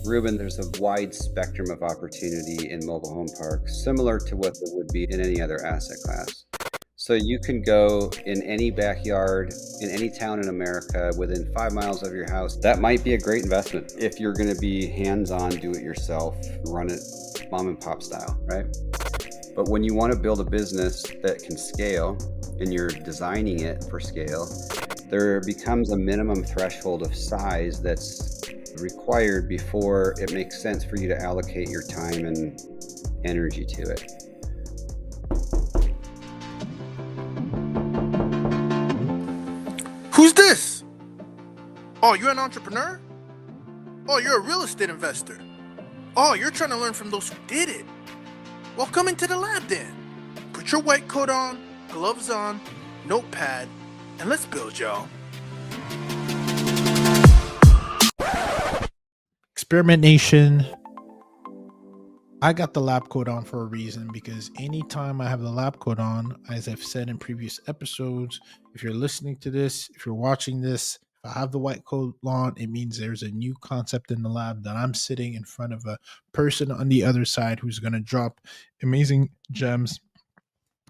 Ruben, there's a wide spectrum of opportunity in mobile home parks, similar to what there would be in any other asset class. So you can go in any backyard, in any town in America, within 5 miles of your house. That might be a great investment if you're going to be hands-on, do it yourself, run it mom and pop style, right? But when you want to build a business that can scale and you're designing it for scale, there becomes a minimum threshold of size that's required before it makes sense for you to allocate your time and energy to it. Who's this? Oh, you're an entrepreneur? Oh, you're a real estate investor. Oh, you're trying to learn from those who did it. Well, come into the lab then. Put your white coat on, gloves on, notepad, and let's build, y'all. Experiment Nation, I got the lab coat on for a reason, because anytime I have the lab coat on, as I've said in previous episodes, if you're listening to this, if you're watching this, if I have the white coat on, it means there's a new concept in the lab, that I'm sitting in front of a person on the other side who's going to drop amazing gems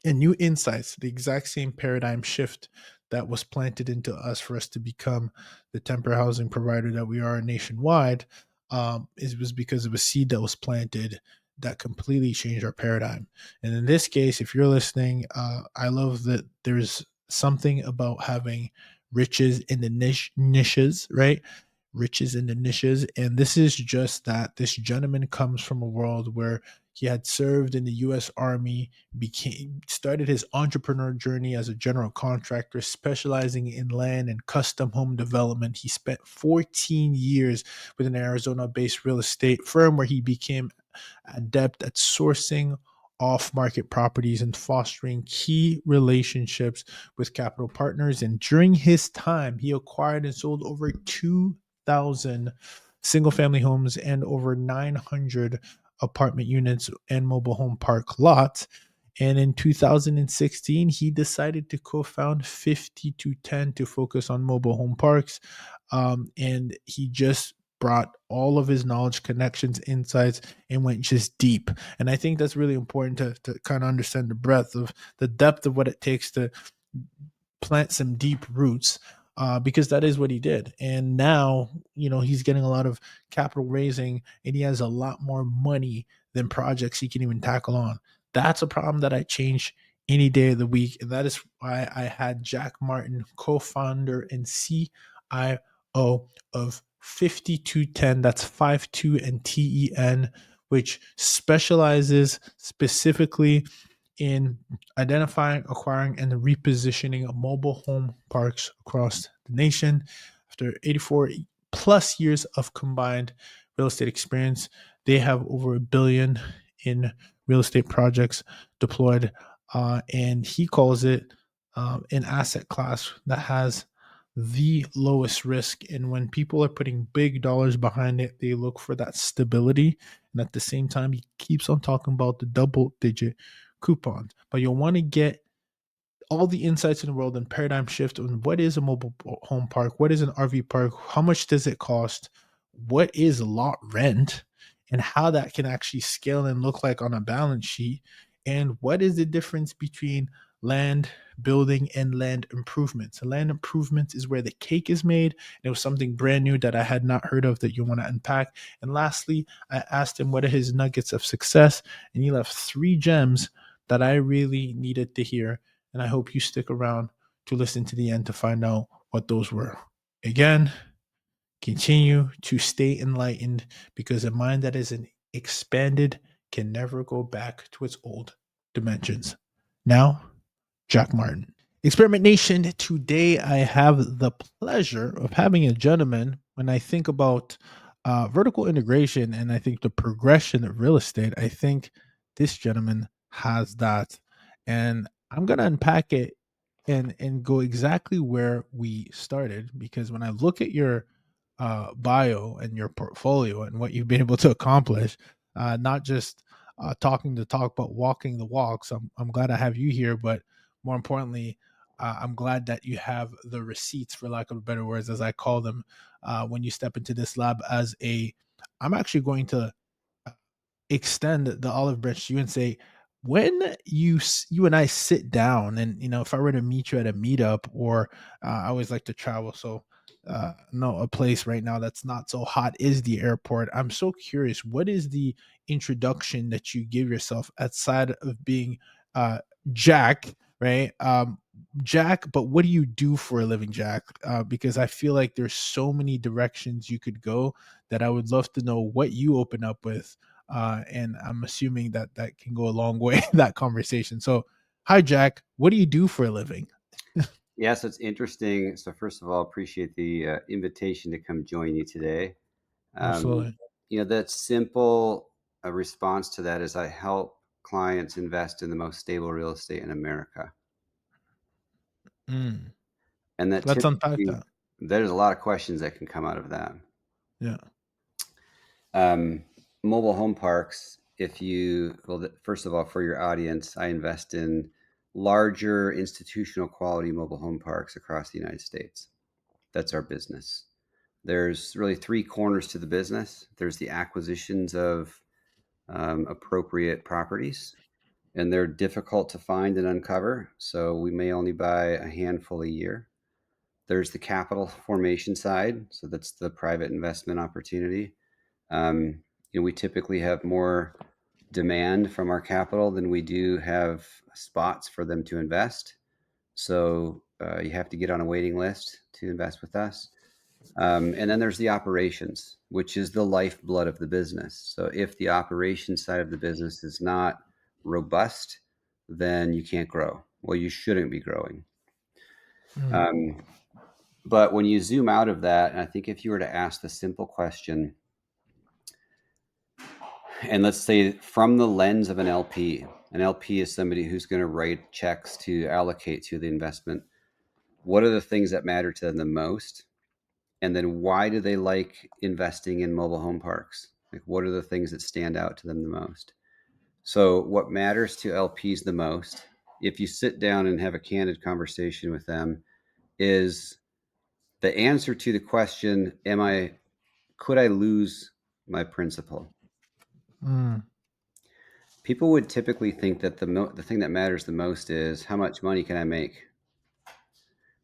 and new insights, the exact same paradigm shift that was planted into us for us to become the temporary housing provider that we are nationwide. It was because of a seed that was planted that completely changed our paradigm. And in this case, if you're listening, I love that there's something about having riches in the niches, right? Riches in the niches. And this is just that this gentleman comes from a world where he had served in the US Army, started his entrepreneur journey as a general contractor, specializing in land and custom home development. He spent 14 years with an Arizona-based real estate firm where he became adept at sourcing off-market properties and fostering key relationships with capital partners. And during his time, he acquired and sold over 2,000 single-family homes and over 900 apartment units and mobile home park lots. And in 2016, he decided to co-found 5210 to focus on mobile home parks. And he just brought all of his knowledge, connections, insights, and went just deep. And I think that's really important to kind of understand the depth of what it takes to plant some deep roots, because that is what he did. And now, he's getting a lot of capital raising, and he has a lot more money than projects he can even tackle on. That's a problem that I change any day of the week. And that is why I had Jack Martin, co-founder and CIO of 5210, that's 52 and TEN, which specializes specifically in identifying, acquiring, and repositioning of mobile home parks across the nation. After 84 plus years of combined real estate experience, they have over $1 billion in real estate projects deployed, and he calls it an asset class that has the lowest risk. And when people are putting big dollars behind it, they look for that stability. And at the same time, he keeps on talking about the double digit coupons. But you'll want to get all the insights in the world and paradigm shift on what is a mobile home park, what is an RV park, how much does it cost, what is lot rent, and how that can actually scale and look like on a balance sheet, and what is the difference between land building and land improvements. Land improvements is where the cake is made. And it was something brand new that I had not heard of that you want to unpack. And lastly, I asked him what are his nuggets of success, and he left 3 gems that I really needed to hear. And I hope you stick around to listen to the end to find out what those were. Again, continue to stay enlightened, because a mind that isn't expanded can never go back to its old dimensions. Now, Jack Martin. Experiment Nation, today I have the pleasure of having a gentleman. When I think about vertical integration and I think the progression of real estate, I think this gentleman has that. And I'm going to unpack it and go exactly where we started, because when I look at your bio and your portfolio and what you've been able to accomplish, not just talking the talk, but walking the walk. So I'm glad I have you here, but more importantly, I'm glad that you have the receipts, for lack of better words, as I call them, when you step into this lab as a I'm actually going to extend the olive branch to you and say, when you and I sit down, and if I were to meet you at a meetup, or I always like to travel, so no, a place right now that's not so hot is the airport. I'm so curious, what is the introduction that you give yourself outside of being uh Jack, right? Jack, but what do you do for a living, Jack? Because I feel like there's so many directions you could go, that I would love to know what you open up with, and I'm assuming that that can go a long way that conversation. So, hi Jack, what do you do for a living? Yeah, so it's interesting. So first of all, appreciate the invitation to come join you today. Um, Absolutely. that simple response to that is I help clients invest in the most stable real estate in America, Mm. and that Let's unpack typically that. there's a lot of questions that can come out of that. Yeah. Um, Mobile home parks. If you well, first of all, for your audience, I invest in larger institutional quality mobile home parks across the United States. That's our business. There's really three corners to the business. There's the acquisitions of appropriate properties, and they're difficult to find and uncover. So we may only buy a handful a year. There's the capital formation side. So that's the private investment opportunity. Um, we typically have more demand from our capital than we do have spots for them to invest. So you have to get on a waiting list to invest with us. And then there's the operations, which is the lifeblood of the business. So if the operations side of the business is not robust, then you can't grow. Well, you shouldn't be growing. Mm. Um, but when you zoom out of that, and I think if you were to ask the simple question, and let's say from the lens of an LP is somebody who's going to write checks to allocate to the investment. What are the things that matter to them the most? And then why do they like investing in mobile home parks? Like, what are the things that stand out to them the most? So, what matters to LPs the most, if you sit down and have a candid conversation with them, is the answer to the question, could I lose my principal? Mm. People would typically think that the thing that matters the most is how much money can I make?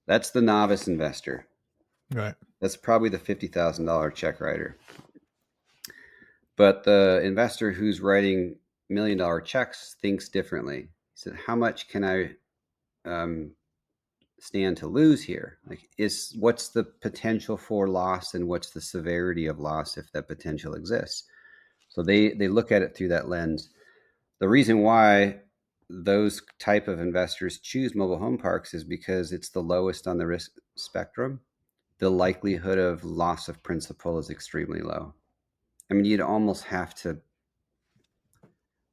That's the novice investor. Right. That's probably the $50,000 check writer. But the investor who's writing $1 million checks thinks differently. He said, "How much can I um, stand to lose here? Like, what's the potential for loss, and what's the severity of loss if that potential exists?" So they look at it through that lens. The reason why those type of investors choose mobile home parks is because it's the lowest on the risk spectrum. The likelihood of loss of principal is extremely low. I mean, you'd almost have to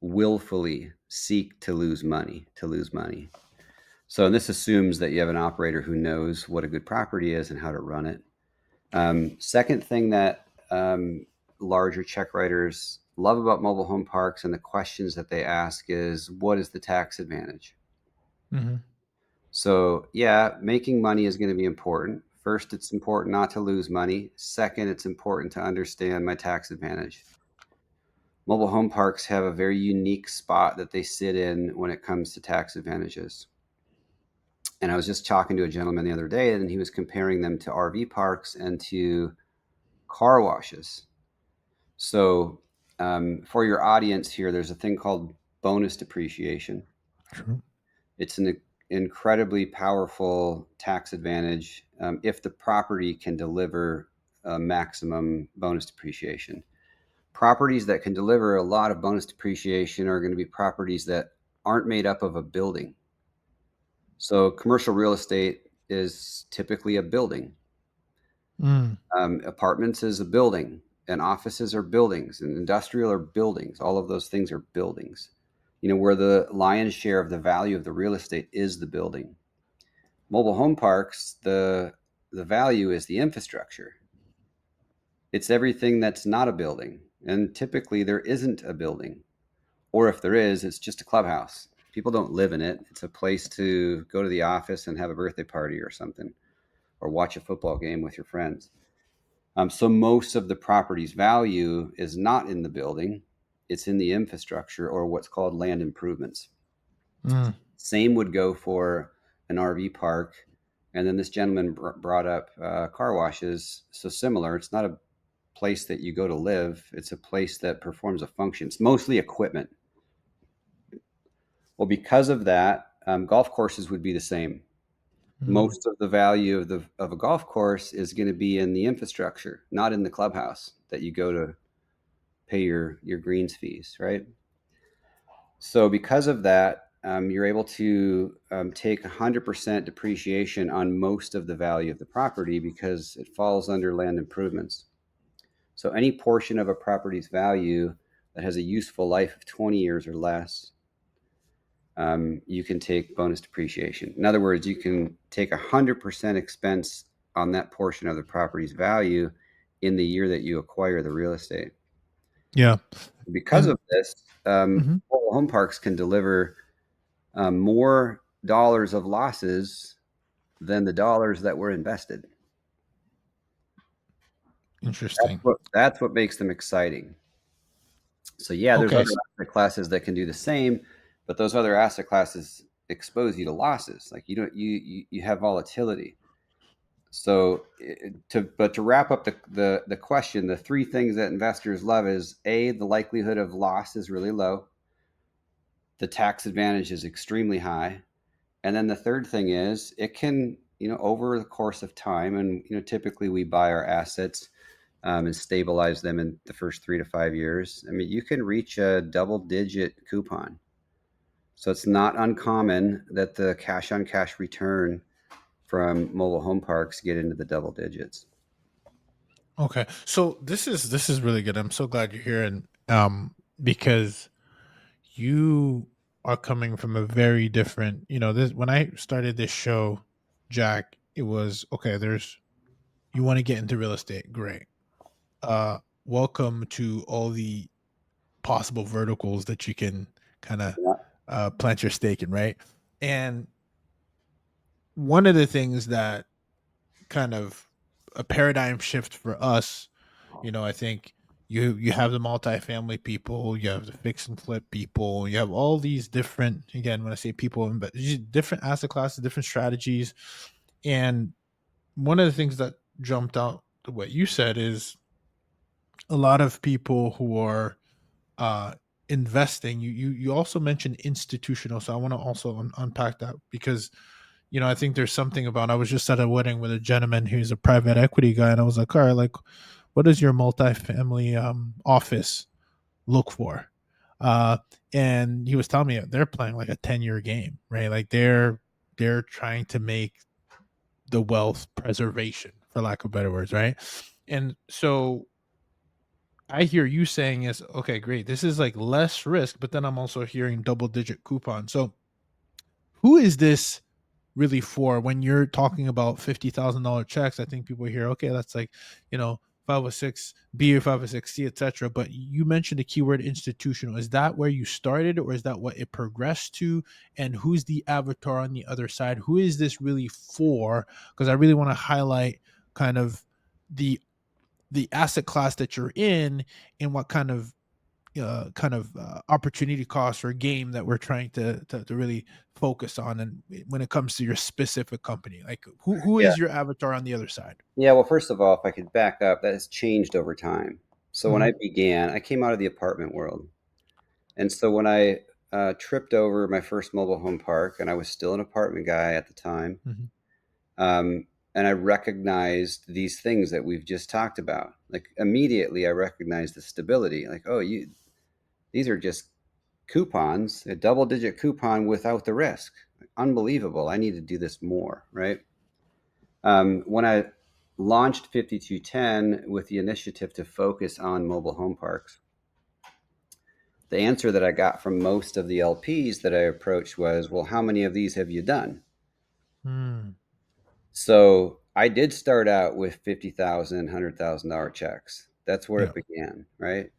willfully seek to lose money. So, and this assumes that you have an operator who knows what a good property is and how to run it. Second thing that larger check writers love about mobile home parks and the questions that they ask is, what is the tax advantage? Mm-hmm. So, yeah, making money is going to be important. First, it's important not to lose money. Second, it's important to understand my tax advantage. Mobile home parks have a very unique spot that they sit in when it comes to tax advantages. And I was just talking to a gentleman the other day, and he was comparing them to RV parks and to car washes. So, for your audience here, there's a thing called bonus depreciation. True. It's an incredibly powerful tax advantage if the property can deliver maximum bonus depreciation. Properties that can deliver a lot of bonus depreciation are going to be properties that aren't made up of a building. So commercial real estate is typically a building. Mm. Apartments is a building, and offices are buildings, and industrial are buildings. All of those things are buildings. Where the lion's share of the value of the real estate is the building. Mobile home parks, the value is the infrastructure. It's everything that's not a building, and typically there isn't a building. Or if there is, it's just a clubhouse. People don't live in it. It's a place to go to the office and have a birthday party or something, or watch a football game with your friends. So most of the property's value is not in the building, it's in the infrastructure or what's called land improvements. Mm, Same would go for an RV park. And then this gentleman brought up car washes. So similar, it's not a place that you go to live, it's a place that performs a function. It's mostly equipment. Well, because of that, golf courses would be the same. mm. Most of the value of a golf course is going to be in the infrastructure, not in the clubhouse that you go to pay your greens fees, right? So because of that, you're able to take 100% depreciation on most of the value of the property because it falls under land improvements. So any portion of a property's value that has a useful life of 20 years or less, you can take bonus depreciation. In other words, you can take 100% expense on that portion of the property's value in the year that you acquire the real estate. Yeah. Because And of this, mhm, mobile home parks can deliver more dollars of losses than the dollars that were invested. interesting. That's what makes them exciting. So yeah, there's Okay. other asset classes that can do the same, but those other asset classes expose you to losses. Like you don't you have volatility. So to wrap up the question, the three things that investors love is A, the likelihood of loss is really low. The tax advantage is extremely high. And then the third thing is it can, over the course of time, and typically we buy our assets and stabilize them in the first 3 to 5 years. I mean, you can reach a double-digit coupon. So it's not uncommon that the cash on cash return from mobile home parks get into the double digits. Okay. So this is really good. I'm so glad you're here, and because you are coming from a very different, this when I started this show, Jack, it was okay, there's you want to get into real estate, great. Welcome to all the possible verticals that you can kind of Yeah. plant your stake in, right? And one of the things that kind of a paradigm shift for us, I think you have the multifamily people, you have the fix and flip people, you have all these different, again, when I say people, but different asset classes, different strategies. And one of the things that jumped out to what you said is a lot of people who are uh investing. You also mentioned institutional, so I want to also unpack that because I think there's something about, I was just at a wedding with a gentleman who's a private equity guy, and I was like, all right, like, what does your multifamily office look for? Uh, and he was telling me they're playing like a 10-year game, right? Like they're trying to make the wealth preservation, for lack of better words, right? And so I hear you saying is okay, great. This is like less risk, but then I'm also hearing double digit coupon. So who is this really for when you're talking about $50,000 checks? I think people hear, okay, that's like, 506B or 506C, etc. But you mentioned the keyword institutional. Is that where you started, or is that what it progressed to? And who's the avatar on the other side? Who is this really for? Because I really want to highlight kind of the asset class that you're in, and what kind of opportunity cost or game that we're trying to really focus on, and when it comes to your specific company, like who Yeah. is your avatar on the other side? Yeah. Well, first of all, if I could back up, that has changed over time. So when I Hmm. began, I came out of the apartment world. And so when I tripped over my first mobile home park, and I was still an apartment guy at the time, Hmm. and I recognized these things that we've just talked about. Like immediately, I recognized the stability. Like, oh, these are just coupons, a double-digit coupon without the risk. Unbelievable! I need to do this more, right? When I launched 5210 with the initiative to focus on mobile home parks, the answer that I got from most of the LPs that I approached was, well, how many of these have you done? Hmm. So I did start out with $50,000, $100,000 checks. That's where Yeah. it began, right?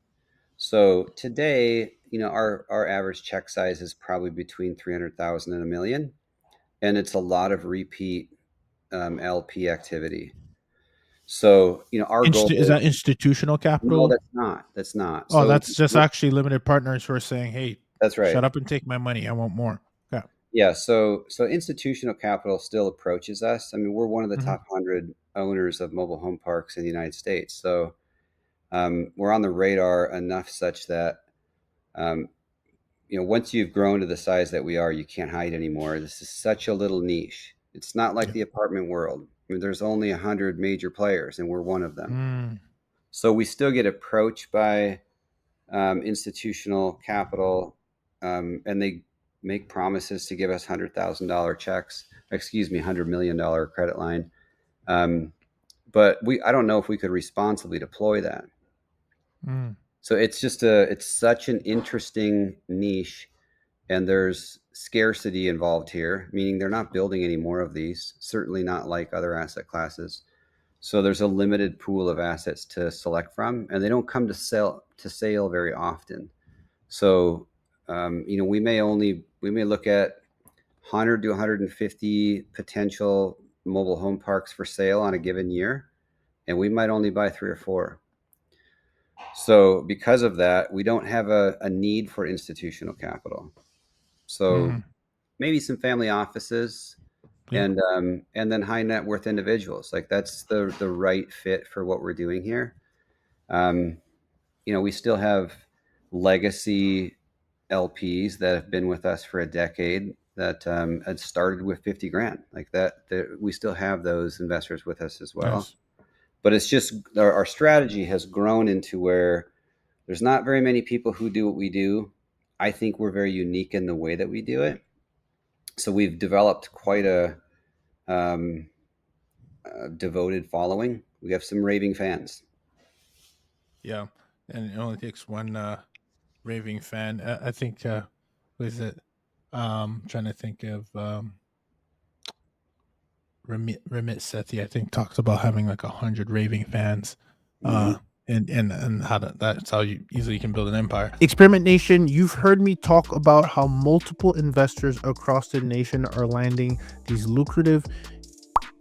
So today, our average check size is probably between 300,000 and a million, and it's a lot of repeat LP activity. So, our goal Is that institutional no, capital? that's not. That's not. Oh, So, that's just actually limited partners who are saying, "Hey, that's right. shut up and take my money. I want more." Yeah. Yeah. So institutional capital still approaches us. I mean, we're one of the Hmm. top 100 owners of mobile home parks in the United States. So, we're on the radar enough such that, um, once you've grown to the size that we are, you can't hide anymore. This is such a little niche. It's not like Yeah. the apartment world. I mean, there's only 100 major players, and we're one of them. Mm, So we still get approached by institutional capital, and they make promises to give us $100,000 checks. Excuse me, $100 million credit line. Um, but I don't know if we could responsibly deploy that. mm, So it's such an interesting niche, and there's scarcity involved here, meaning they're not building any more of these. Certainly not like other asset classes. So there's a limited pool of assets to select from, and they don't come to sale very often. So, we may look at 100 to 150 potential mobile home parks for sale on a given year, and we might only buy three or four. So, because of that, we don't have a need for institutional capital. So, mm, maybe some family offices, yeah. and then high net worth individuals. Like that's the right fit for what we're doing here. Um, we still have legacy LPs that have been with us for a decade that had started with 50 grand like that. We still have those investors with us as well. Nice. But it's just our strategy has grown into where there's not very many people who do what we do. I think we're very unique in the way that we do it. So we've developed quite um, a devoted following. We have some raving fans. Yeah. And it only takes one raving fan. I think what is it? Trying to think of Remit Sethi, I think, talks about having like 100 raving fans. Mhm. And that's how you easily can build an empire. Experiment Nation, you've heard me talk about how multiple investors across the nation are landing these lucrative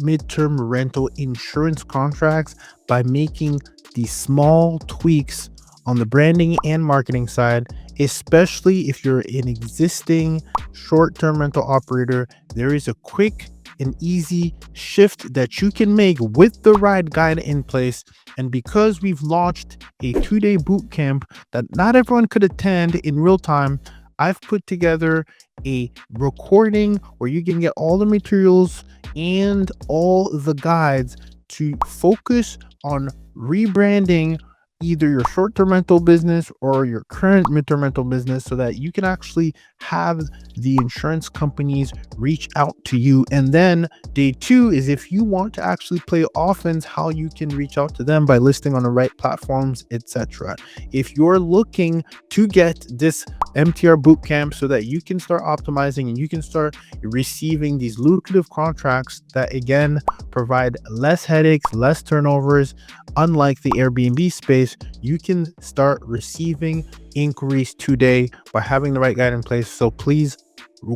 midterm rental insurance contracts by making these small tweaks on the branding and marketing side, especially if you're an existing short-term rental operator. There is a quick and easy shift that you can make with the right guide in place. And because we've launched a 2-day boot camp that not everyone could attend in real time, I've put together a recording where you can get all the materials and all the guides to focus on rebranding either your short-term rental business or your current midterm rental business so that you can actually have the insurance companies reach out to you. And then day 2 is if you want to actually play offense, how you can reach out to them by listing on the right platforms, etc. If you're looking to get this MTR bootcamp so that you can start optimizing and you can start receiving these lucrative contracts that again provide less headaches, less turnovers, unlike the Airbnb space, you can start receiving inquiries today by having the right guide in place. So please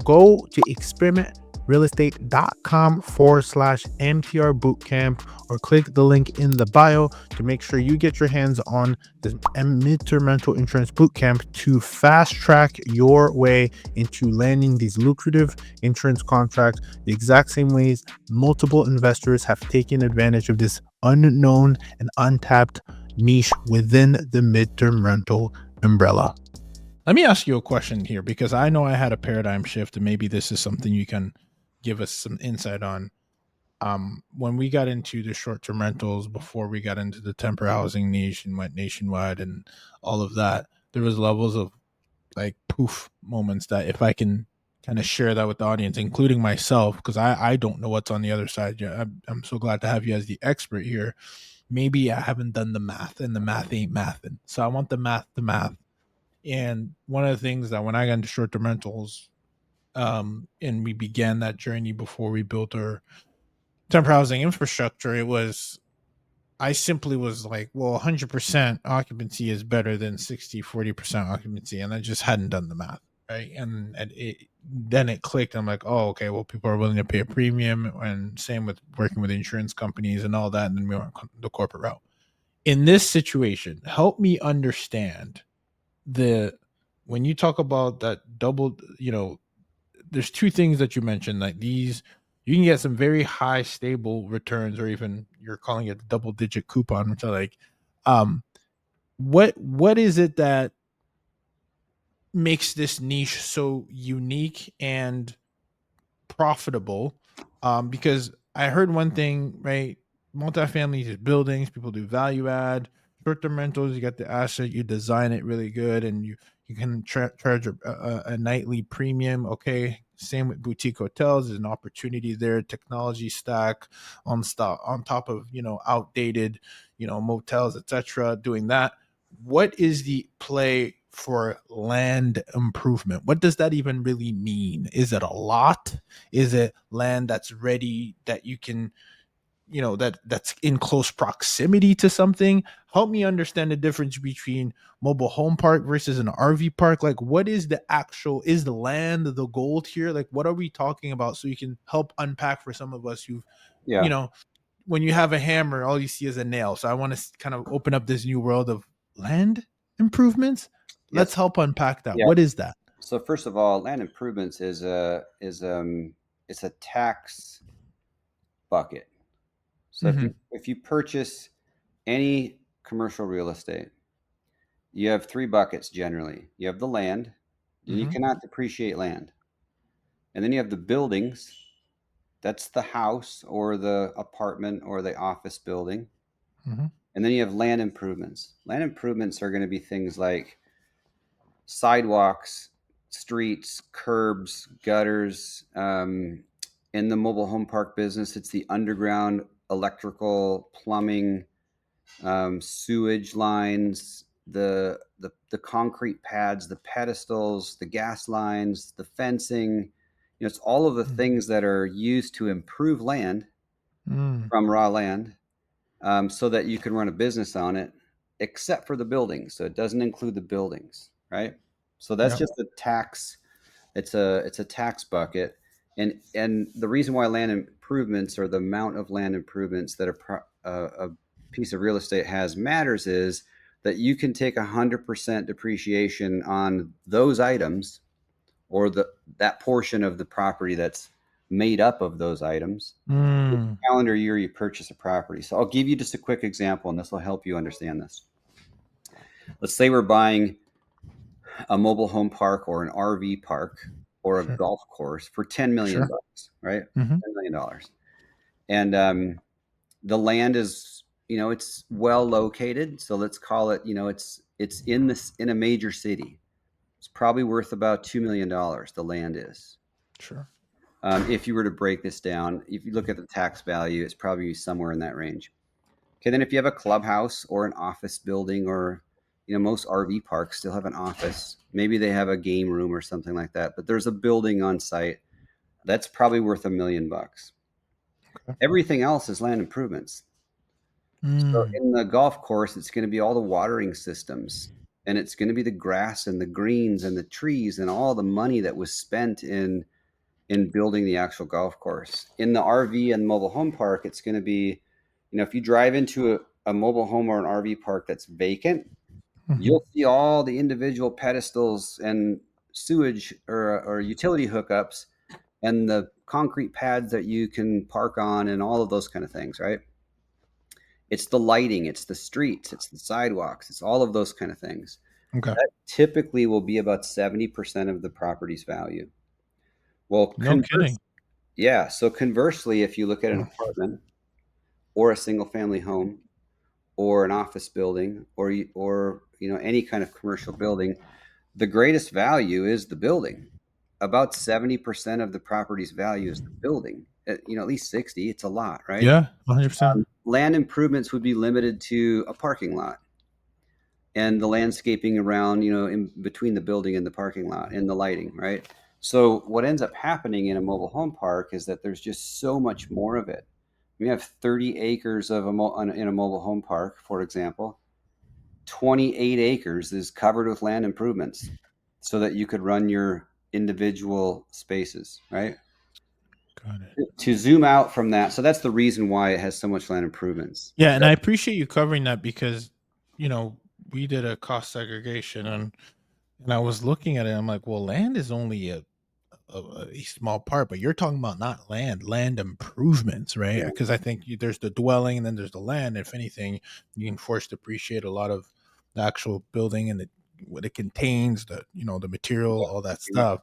go to experimentrealestate.com/MTR bootcamp or click the link in the bio to make sure you get your hands on the midterm rental insurance bootcamp to fast track your way into landing these lucrative insurance contracts the exact same ways multiple investors have taken advantage of this unknown and untapped niche within the midterm rental umbrella. Let me ask you a question here because I know I had a paradigm shift and maybe this is something you can give us some insight on. When we got into the short-term rentals before we got into the temporary housing niche and went nationwide and all of that, there was levels of like poof moments that if I can kind of share that with the audience, including myself, because I don't know what's on the other side yet. I'm so glad to have you as the expert here. Maybe I haven't done the math and the math ain't mathing. So I want the math to math. And one of the things that when I got into short-term rentals, and we began that journey before we built our temporary housing infrastructure, it was I simply was like, well, 100% occupancy is better than 60, 40% occupancy. And I just hadn't done the math. right? And then it clicked. I'm like, oh, okay, well, people are willing to pay a premium, and same with working with insurance companies and all that. And then we went the corporate route. In this situation, help me understand the when you talk about that double, there's two things that you mentioned, like these you can get some very high stable returns, or even you're calling it double digit coupon, which I like. um what is it that makes this niche so unique and profitable? Because I heard one thing, right? Multifamily is buildings, people do value add. Short-term rentals, you got the asset, you design it really good, and you can charge a nightly premium. Okay, same with boutique hotels. There's an opportunity there. Technology stack on top of outdated motels, etc. Doing that. What is the play for land improvement? What does that even really mean? Is it a lot? Is it land that's ready, that you can, that's in close proximity to something? Help me understand the difference between mobile home park versus an RV park. Like, what is the actual, is the land the gold here? Like, what are we talking about, so you can help unpack for some of us who've, you Yeah. know when you have a hammer, all you see is a nail. So I want to kind of open up this new world of land improvements. Let's Yes. help unpack that. Yeah. What is that? So first of all, land improvements it's a tax bucket. So Mm-hmm. if you purchase any commercial real estate, you have three buckets generally. You have the land, and you Mm-hmm. cannot depreciate land. And then you have the buildings, that's the house or the apartment or the office building. Mm-hmm. And then you have land improvements. Land improvements are going to be things like sidewalks, streets, curbs, gutters. In the mobile home park business, it's the underground electrical, plumbing, sewage lines, the concrete pads, the pedestals, the gas lines, the fencing. It's all of the things that are used to improve land Mm-hmm. from raw land, so that you can run a business on it, except for the buildings. So it doesn't include the buildings, right? So that's Yeah. just a tax. It's a tax bucket, and the reason why land improvements, or the amount of land improvements that a piece of real estate has, matters is that you can take 100% depreciation on those items, or that portion of the property that's made up of those items, Mm. calendar year you purchase a property. So I'll give you just a quick example, and this will help you understand this. Let's say we're buying a mobile home park or an RV park or a Sure. golf course for 10 million Sure. bucks, right? Mm-hmm. $10 million. And the land is, it's well located. So let's call it, it's in a major city. It's probably worth about $2 million. The land is. Sure. If you were to break this down, if you look at the tax value, it's probably somewhere in that range. Okay, then if you have a clubhouse or an office building, or most RV parks still have an office. Maybe they have a game room or something like that, but there's a building on site. That's probably worth $1 million. Okay. Everything else is land improvements. So Mm. in the golf course, it's going to be all the watering systems, and it's going to be the grass and the greens and the trees and all the money that was spent in building the actual golf course. In the RV and mobile home park, it's going to be, if you drive into a mobile home or an RV park that's vacant, Mm-hmm. you'll see all the individual pedestals and sewage, or utility hookups, and the concrete pads that you can park on, and all of those kind of things, right? It's the lighting, it's the streets, it's the sidewalks, it's all of those kind of things. Okay. That typically will be about 70% of the property's value. Well, No kidding. yeah. So conversely, if you look at an apartment or a single family home or an office building, or any kind of commercial building, the greatest value is the building. About 70% of the property's value is the building. At least 60, it's a lot, right? Yeah. 100%. Land improvements would be limited to a parking lot and the landscaping around, in between the building and the parking lot, and the lighting, right? So what ends up happening in a mobile home park is that there's just so much more of it. We have 30 acres in a mobile home park, for example. 28 acres is covered with land improvements. so that you could run your individual spaces, right? Got it. To zoom out from that, so that's the reason why it has so much land improvements. Yeah, and I appreciate you covering that because, you know, we did a cost segregation and I was looking at it. I'm like, well, land is only a small part, but you're talking about not land improvements, right? Yeah, Because I think there's the dwelling and then there's the land. If anything, you can force depreciate a lot of the actual building and what it contains, the material, all that yeah, stuff.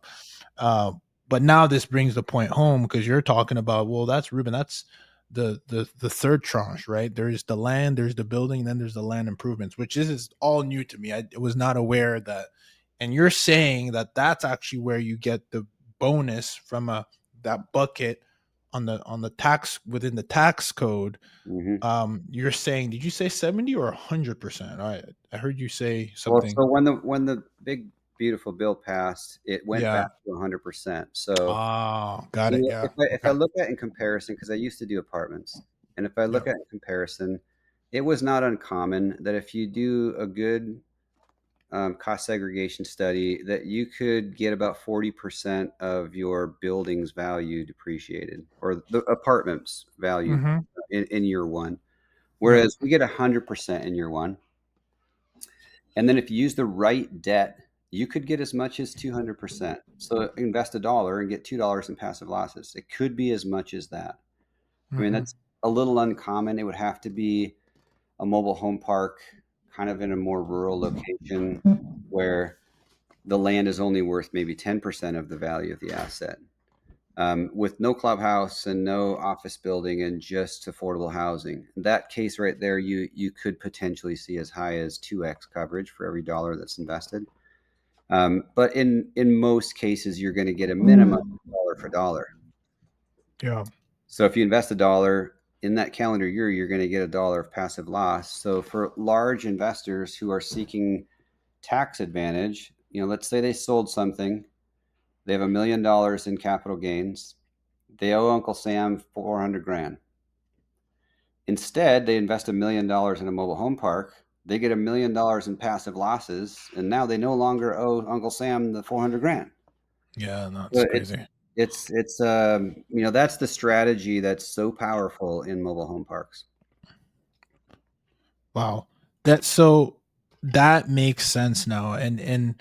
Uh, but now this brings the point home because you're talking about, well, that's Ruben, that's the third tranche, right? There's the land, there's the building, and then there's the land improvements, which is all new to me. I was not aware that, and you're saying that that's actually where you get the bonus from that bucket on the tax within the tax code. hmm You're saying, did you say 70 or 100%? I heard you say Well, something. so when the big beautiful bill passed, it went back Yeah. to 100%. So Oh, got you it. know, Yeah. if I Okay. look at in comparison, because I used to do apartments, and if I Yeah. look at in comparison, it was not uncommon that if you do a good cost segregation study, that you could get about 40% of your building's value depreciated, or the apartment's value Mm-hmm. in year one, Yeah. whereas we get 100% in year one. And then if you use the right debt, you could get as much as 200%. So invest a dollar and get $2 in passive losses. It could be as much as that. I mean, Mm-hmm. that's a little uncommon. It would have to be a mobile home park kind of in a more rural location where the land is only worth maybe 10% of the value of the asset. With no clubhouse and no office building and just affordable housing. In that case right there, you could potentially see as high as 2x coverage for every dollar that's invested. But in most cases, you're going to get a minimum dollar for dollar. Yeah. So if you invest a dollar in that calendar year, you're going to get a dollar of passive loss. So for large investors who are seeking tax advantage, let's say they sold something, they have $1 million in capital gains, they owe Uncle Sam 400 grand. Instead, they invest $1 million in a mobile home park. They get $1 million in passive losses, and now they no longer owe Uncle Sam the 400 grand. Yeah. That's So it's crazy. it's that's the strategy that's so powerful in mobile home parks. Wow. That makes sense now. And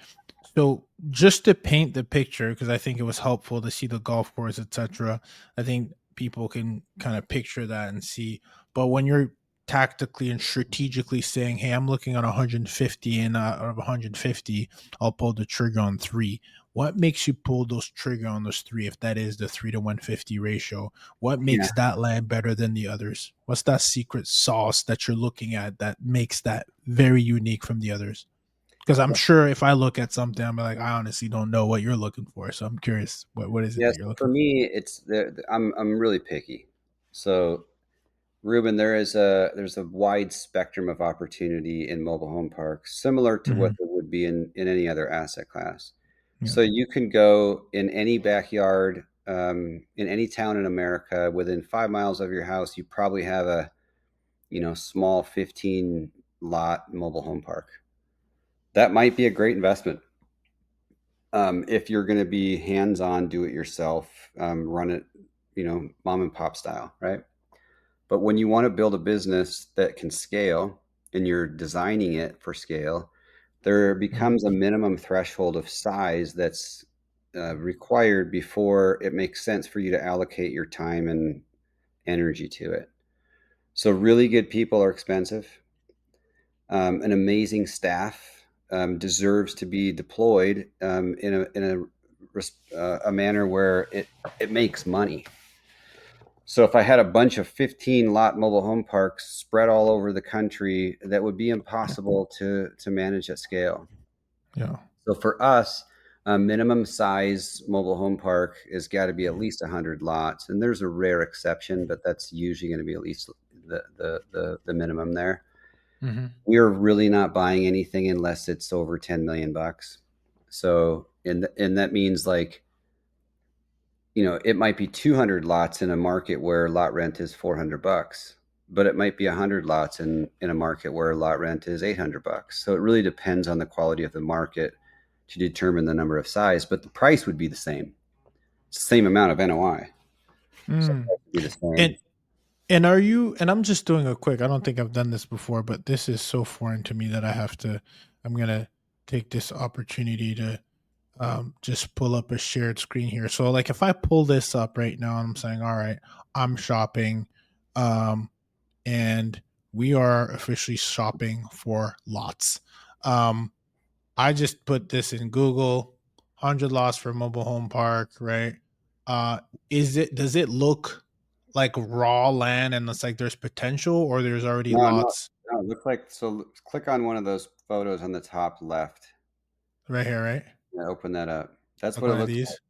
so just to paint the picture, because I think it was helpful to see the golf course, etc. I think people can kind of picture that and see. But when you're tactically and strategically saying, "Hey, I'm looking on 150, and out of 150, I'll pull the trigger on three." What makes you pull those trigger on those three? If that is the 3 to 150 ratio, what Yeah. makes that land better than the others? What's that secret sauce that you're looking at that makes that very unique from the others? Because I'm sure if I look at something, I'm like, I honestly don't know what you're looking for. So I'm curious, what is it Yeah, that you're so for looking for? me, I'm really picky. So Ruben, there's a wide spectrum of opportunity in mobile home parks, similar to what Hmm. there would be in any other asset class. Yeah. So you can go in any backyard, in any town in America, within 5 miles of your house, you probably have a small 15 lot mobile home park. That might be a great investment if you're going to be hands on, do it yourself, run it, mom and pop style, right? But when you want to build a business that can scale and you're designing it for scale, there Mhm. becomes a minimum threshold of size that's required before it makes sense for you to allocate your time and energy to it. So, really good people are expensive. An amazing staff deserves to be deployed in a manner where it makes money. So if I had a bunch of 15 lot mobile home parks spread all over the country, that would be impossible to manage at scale. Yeah. So for us, a minimum size mobile home park has got to be at least 100 lots, and there's a rare exception, but that's usually going to be at least the minimum there. Hmm. We're really not buying anything unless it's over 10 million bucks. So and that means, like, it might be 200 lots in a market where lot rent is 400 bucks, but it might be 100 lots in a market where lot rent is 800 bucks. So it really depends on the quality of the market to determine the number of size, but the price would be the same. It's the same amount of NOI. So Mm. it would be the And same. and are you? And I'm just doing a quick. I don't think I've done this before, but this is so foreign to me that I have to. I'm gonna take this opportunity to just pull up a shared screen here. So like if I pull this up right now, I'm saying, all right, I'm shopping, um, and we are officially shopping for lots. Um, I just put this in Google, 100 lots for mobile home park, right? Uh, does it look like raw land and it's like there's potential or there's already No, no, lots no. It looks like so. Click on one of those photos on the top left. right here, right? And open that up. That's Like what it one of looks like. these.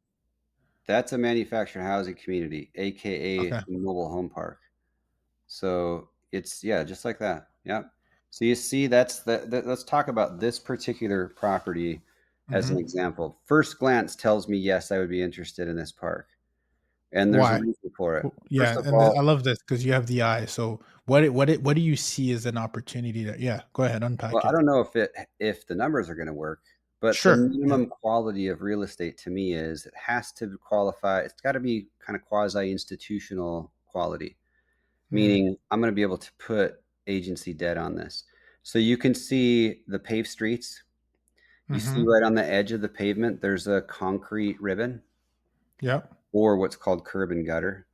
That's a manufactured housing community, aka Okay. mobile home park. So it's yeah, just like that. Yeah. So you see, that's let's talk about this particular property as an Mm-hmm. example. First glance tells me yes, I would be interested in this park, and there's a Why? reason for it. First Yeah, of and I all, love this because you have the eye. So what do you see as an opportunity that? Yeah, go ahead, well, unpack I it. don't know if the numbers are going to work, but the Sure. Yeah. minimum quality of real estate to me is it has to qualify. It's got to be kind of quasi institutional quality, Mm, meaning I'm going to be able to put agency debt on this. So you can see the paved streets. You see mm-hmm. right on the edge of the pavement, there's a concrete ribbon Yep. or what's called curb and gutter.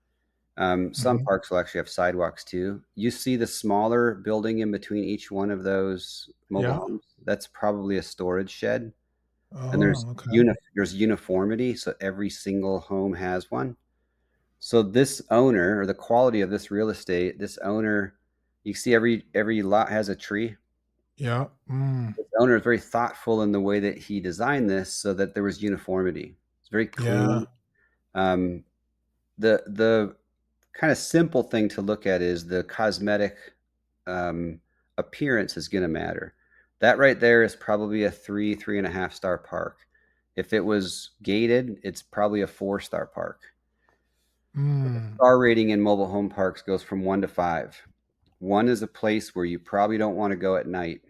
Some Mm-hmm. parks will actually have sidewalks too. You see the smaller building in between each one of those mobile Yeah. homes. That's probably a storage shed, and Oh, okay. there's uniformity, so every single home has one. So this owner, or the quality of this real estate, this owner, you see every lot has a tree. Yeah. Mm, This owner is very thoughtful in the way that he designed this so that there was uniformity. It's very yeah. clean. Um, the kind of simple thing to look at is the cosmetic um, appearance is going to matter. That right there is probably a 3.5 star park. If it was gated, it's probably a 4 star park. Mm, Star rating in mobile home parks goes from 1 to 5. One is a place where you probably don't want to go at night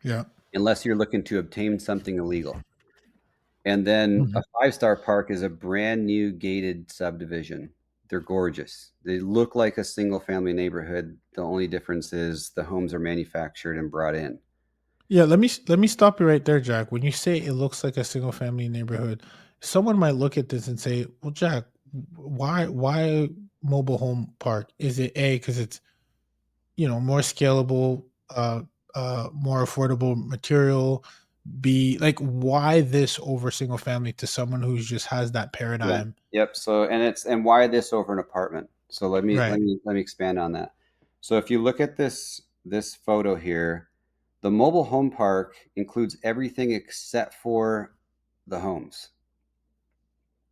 yeah. unless you're looking to obtain something illegal. And then a Mhm. 5 star park is a brand new gated subdivision. They're gorgeous. They look like a single family neighborhood. The only difference is the homes are manufactured and brought in. Yeah, let me stop you right there, Jack. When you say it looks like a single family neighborhood, someone might look at this and say, "Well, Jack, why mobile home park? Is it A because it's, more scalable, more affordable material, B like why this over single family to someone who just has that Yeah. paradigm?" Yep. So and why this over an apartment? So Right. let me expand on that. So if you look at this photo here, the mobile home park includes everything except for the homes.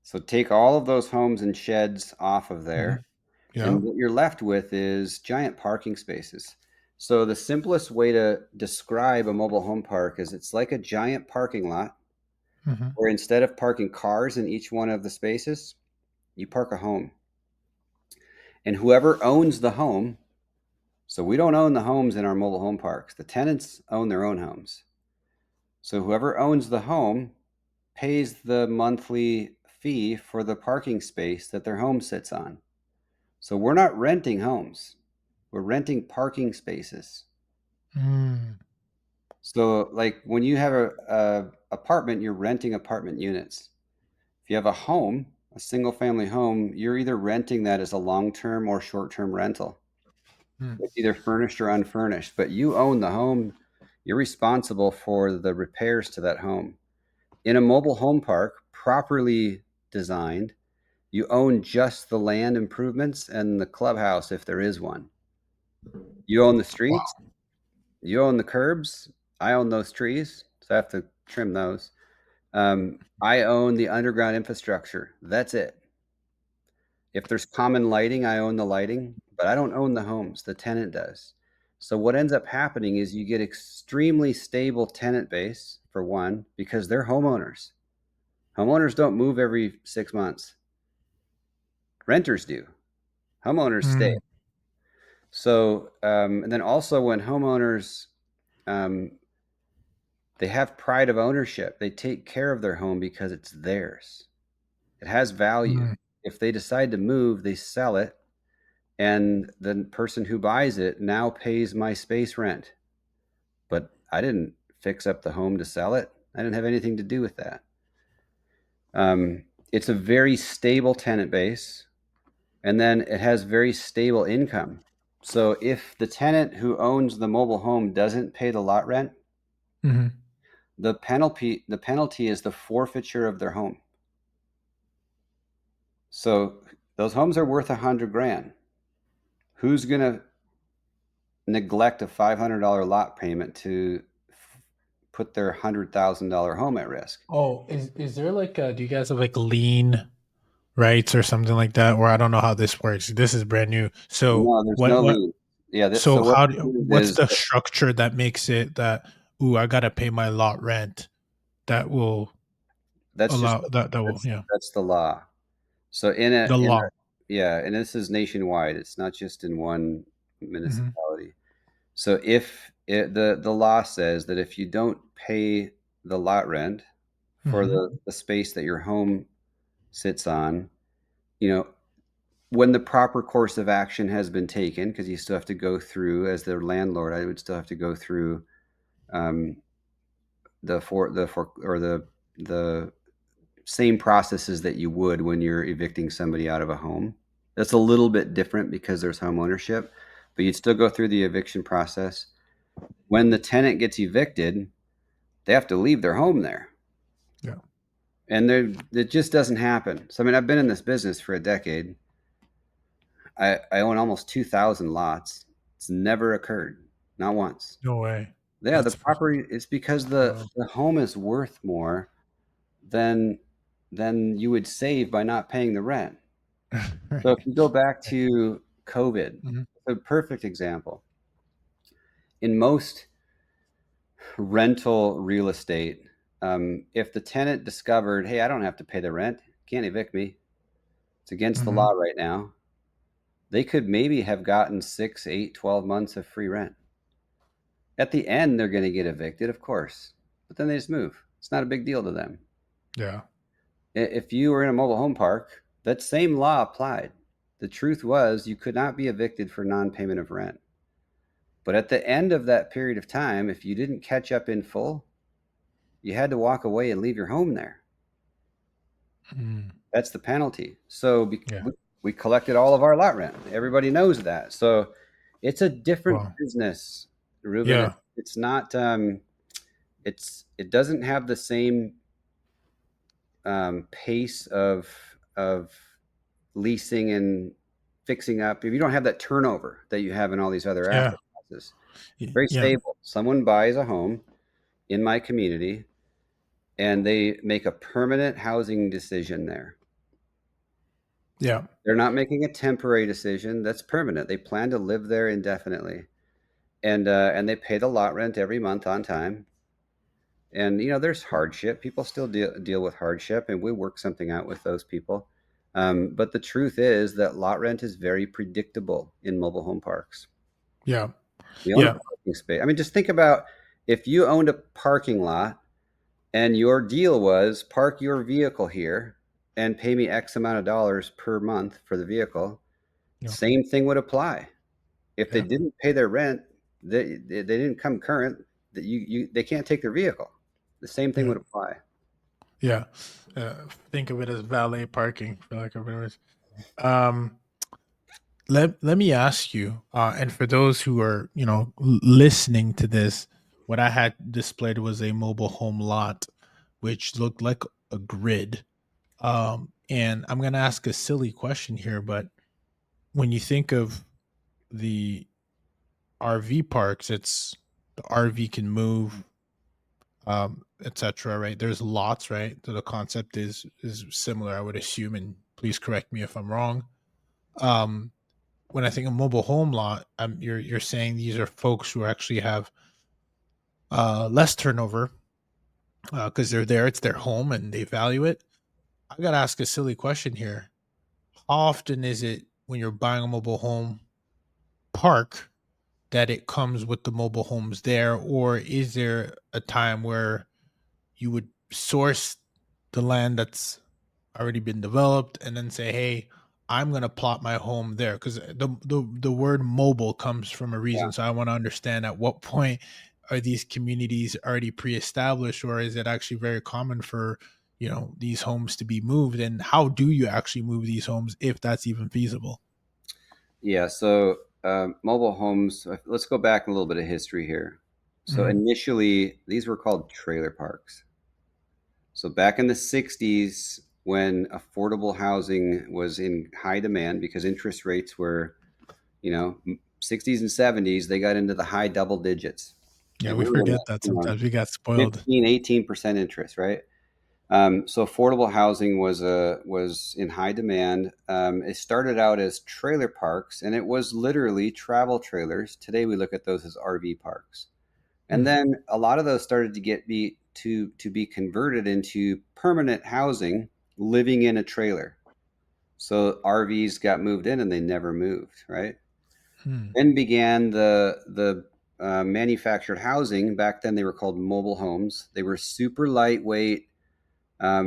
So take all of those homes and sheds off of Mhm. there, Yeah. and what you're left with is giant parking spaces. So the simplest way to describe a mobile home park is it's like a giant parking lot Mhm. where instead of parking cars in each one of the spaces, you park a home. And whoever owns the home, so we don't own the homes in our mobile home parks. The tenants own their own homes. So whoever owns the home pays the monthly fee for the parking space that their home sits on. So we're not renting homes. We're renting parking spaces. Mm, So like when you have a apartment, you're renting apartment units. If you have a home, a single family home, you're either renting that as a long-term or short-term rental. mm, It's either furnished or unfurnished, but you own the home. You're responsible for the repairs to that home. In a mobile home park, properly designed, you own just the land improvements and the clubhouse if there is one. You own the streets, wow. you own the curbs. I own those trees, so I have to trim those. I own the underground infrastructure. That's it. If there's common lighting, I own the lighting, but I don't own the homes. The tenant does. So what ends up happening is you get extremely stable tenant base for one because they're homeowners. Homeowners don't move every 6 months. Renters do. Homeowners stay. Mm, So and then also when homeowners um, They have pride of ownership. They take care of their home because it's theirs. It has value. Mm. If they decide to move, they sell it, and the person who buys it now pays my space rent. But I didn't fix up the home to sell it. I didn't have anything to do with that. It's a very stable tenant base, and then it has very stable income. So if the tenant who owns the mobile home doesn't pay the lot rent, Hmm. the penalty is the forfeiture of their home. So those homes are worth 100 grand. Who's gonna neglect a $500 lot payment to put their $100,000 home at risk? Oh, is there like do you guys have like lien rights or something like that? Or I don't know how this works. This is brand new. So No, there's no lien. Yeah. so So what how it what's is the structure that makes it that, ooh, I gotta pay my lot rent, that will that's just allow that will, that's yeah, that's the law. So the law. yeah, and this is nationwide. It's not just in one Hmm. municipality. So if the law says that if you don't pay the lot rent for Hmm. the space that your home sits on, you know, when the proper course of action has been taken, because you still have to go through as the landlord, I would still have to go through um, the same processes that you would when you're evicting somebody out of a home. That's a little bit different because there's home ownership, but you'd still go through the eviction process. When the tenant gets evicted, they have to leave their home there. Yeah. And it just doesn't happen. So, I mean, I've been in this business for a decade. I own almost 2,000 lots. It's never occurred, not once. No way. Yeah, the That's property, it's because wow. the home is worth more than than you would save by not paying the rent. So if Right. you go back to COVID, Mhm. a perfect example. In most rental real estate, if the tenant discovered, hey, I don't have to pay the rent, can't evict me, it's against the law Mhm. right now, they could maybe have gotten 6, 8, 12 months of free rent. At the end, they're going to get evicted, of course, but then they just move. It's not a big deal to them. Yeah. If you were in a mobile home park, that same law applied. The truth was you could not be evicted for non-payment of rent. But at the end of that period of time, if you didn't catch up in full, you had to walk away and leave your home there. Mm. That's the penalty. So Yeah. we collected all of our lot rent. Everybody knows that. So it's a different Well, business, Ruben. yeah. It's not. It doesn't have the same pace of leasing and fixing up. If you don't have that turnover that you have in all these other Yeah. asset classes, very Yeah. stable. Someone buys a home in my community and they make a permanent housing decision there. Yeah. They're not making a temporary decision. That's permanent. They plan to live there indefinitely, and they pay the lot rent every month on time. And there's hardship. People still deal with hardship, and we work something out with those people. But the truth is that lot rent is very predictable in mobile home parks. Yeah. We own a Yeah. parking space. I mean, just think about if you owned a parking lot and your deal was park your vehicle here and pay me X amount of dollars per month for the vehicle. Yeah. Same thing would apply. If they Yeah. didn't pay their rent, they didn't come current, that they can't take their vehicle. The same thing Yeah. would apply. Yeah. Think of it as valet parking, for lack of a better words. Um, let me ask you, and for those who are, listening to this, what I had displayed was a mobile home lot, which looked like a grid. And I'm gonna ask a silly question here, but when you think of the RV parks, it's the RV can move, etc. Right? There's lots, right? So the concept is similar, I would assume, and please correct me if I'm wrong. Um, when I think of mobile home lot, you're saying these are folks who actually have less turnover because they're there, it's their home, and they value it. I gotta ask a silly question here. How often is it when you're buying a mobile home park that it comes with the mobile homes there, or is there a time where you would source the land that's already been developed and then say, "Hey, I'm gonna plot my home there," because the word mobile comes from a Yeah. reason. So I want to understand at what point are these communities already pre-established, or is it actually very common for these homes to be moved, and how do you actually move these homes if that's even feasible? Yeah. So mobile homes, let's go back a little bit of history here. So Mhm. initially, these were called trailer parks. So back in the 60s, when affordable housing was in high demand because interest rates were, 60s and 70s, they got into the high double digits. Yeah, And we we were in forget the, that sometimes. We got spoiled. 15, 18% interest, right? So affordable housing was in high demand. It started out as trailer parks, and it was literally travel trailers. Today we look at those as RV parks, and Mm, then a lot of those started to get be converted into permanent housing, living in a trailer. So RVs got moved in, and they never moved. Right. mm, Then began the manufactured housing. Back then they were called mobile homes. They were super lightweight,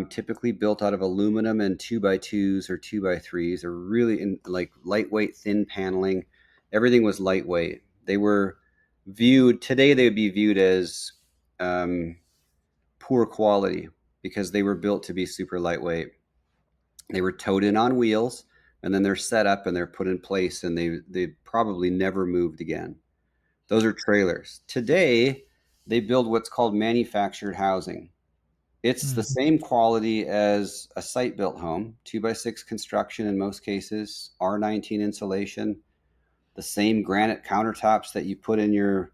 typically built out of aluminum and 2x2s or 2x3s, or really in like lightweight, thin paneling. Everything was lightweight. They were viewed today, they would be viewed as um, poor quality because they were built to be super lightweight. They were towed in on wheels, and then they're set up and they're put in place, and they probably never moved again. Those are trailers. Today, they build what's called manufactured housing. It's the mm, same quality as a site-built home, 2x6 construction in most cases, R19 insulation, the same granite countertops that you put in your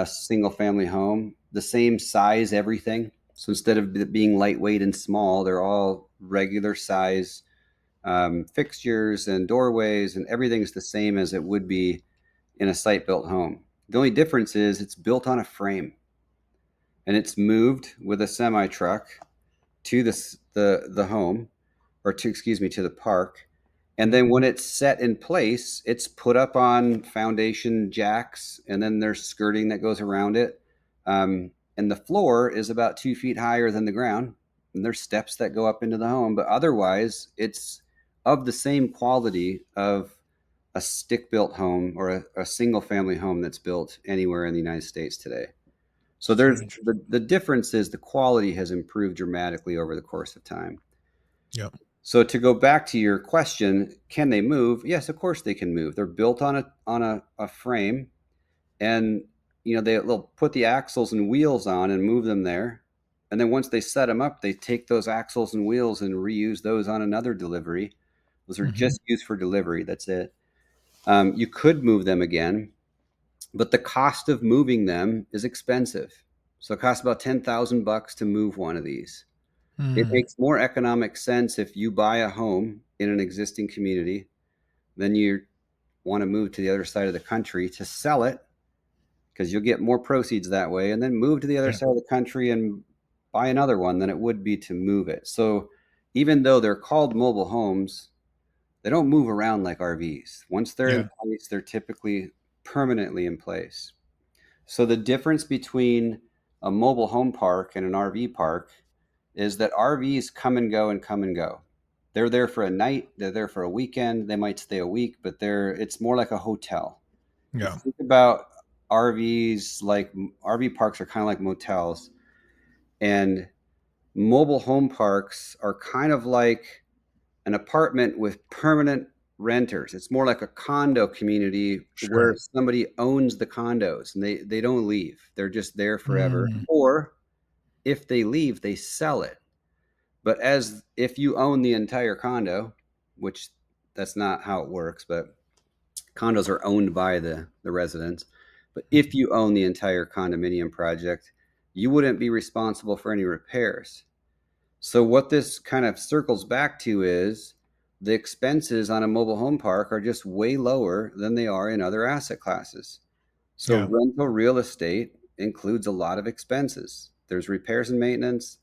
single-family home, the same size, everything. So instead of being lightweight and small, they're all regular size fixtures and doorways, and everything's the same as it would be in a site-built home. The only difference is it's built on a frame and it's moved with a semi truck to the home, or to excuse me, to the park. And then when it's set in place, it's put up on foundation jacks, and then there's skirting that goes around it. And the floor is about 2 feet higher than the ground, and there's steps that go up into the home. But otherwise, it's of the same quality of a stick built home or a single family home that's built anywhere in the United States today. So it's very there's interesting. the difference is the quality has improved dramatically over the course of time. Yep. So to go back to your question, can they move? Yes, of course they can move. They're built on a frame, and they'll put the axles and wheels on and move them there. And then once they set them up, they take those axles and wheels and reuse those on another delivery. Those are Hmm. just used for delivery. That's it. You could move them again, but the cost of moving them is expensive. So it costs about $10,000 to move one of these. It Mm, makes more economic sense if you buy a home in an existing community, then you want to move to the other side of the country to sell it because you'll get more proceeds that way, and then move to the other yeah. side of the country and buy another one than it would be to move it. So even though they're called mobile homes, they don't move around like RVs. Once they're in Yeah. place, they're typically permanently in place. So the difference between a mobile home park and an RV park is that RVs come and go and come and go. They're there for a night, they're there for a weekend, they might stay a week, but it's more like a hotel. You Yeah. think about RVs, like RV parks are kind of like motels, and mobile home parks are kind of like an apartment with permanent renters. It's more like a condo community where Sure. somebody owns the condos and they don't leave. They're just there forever. Mm, Or if they leave, they sell it. But as if you own the entire condo, which that's not how it works, but condos are owned by the residents. But if you own the entire condominium project, you wouldn't be responsible for any repairs. So what this kind of circles back to is the expenses on a mobile home park are just way lower than they are in other asset classes. So yeah. rental real estate includes a lot of expenses. There's repairs and maintenance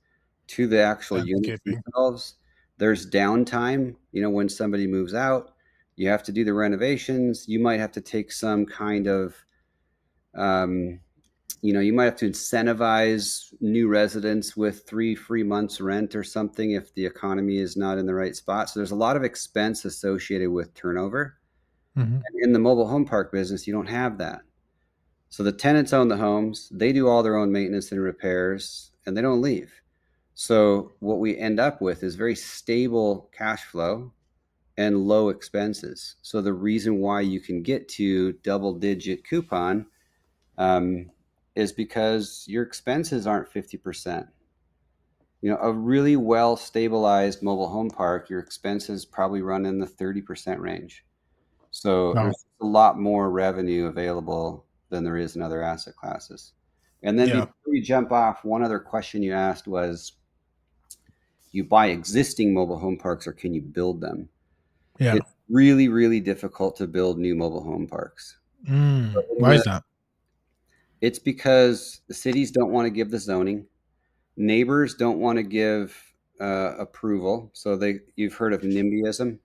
to the actual units Landscaping. themselves. There's downtime, when somebody moves out, you have to do the renovations. You might have to take some kind of Um, you might have to incentivize new residents with 3 free months rent or something if the economy is not in the right spot. So there's a lot of expense associated with turnover. Hmm. And in the mobile home park business, you don't have that. So the tenants own the homes, they do all their own maintenance and repairs, and they don't leave. So what we end up with is very stable cash flow and low expenses. So the reason why you can get to double digit coupon um, is because your expenses aren't 50%. A really well stabilized mobile home park, your expenses probably run in the 30% range. So No. there's a lot more revenue available than there is in other asset classes. And then Yeah. before you jump off, one other question you asked was, you buy existing mobile home parks or can you build them? Yeah. It's really, really difficult to build new mobile home parks. In Why is the that? It's because the cities don't want to give the zoning. Neighbors don't want to give approval. So you've heard of NIMBYism.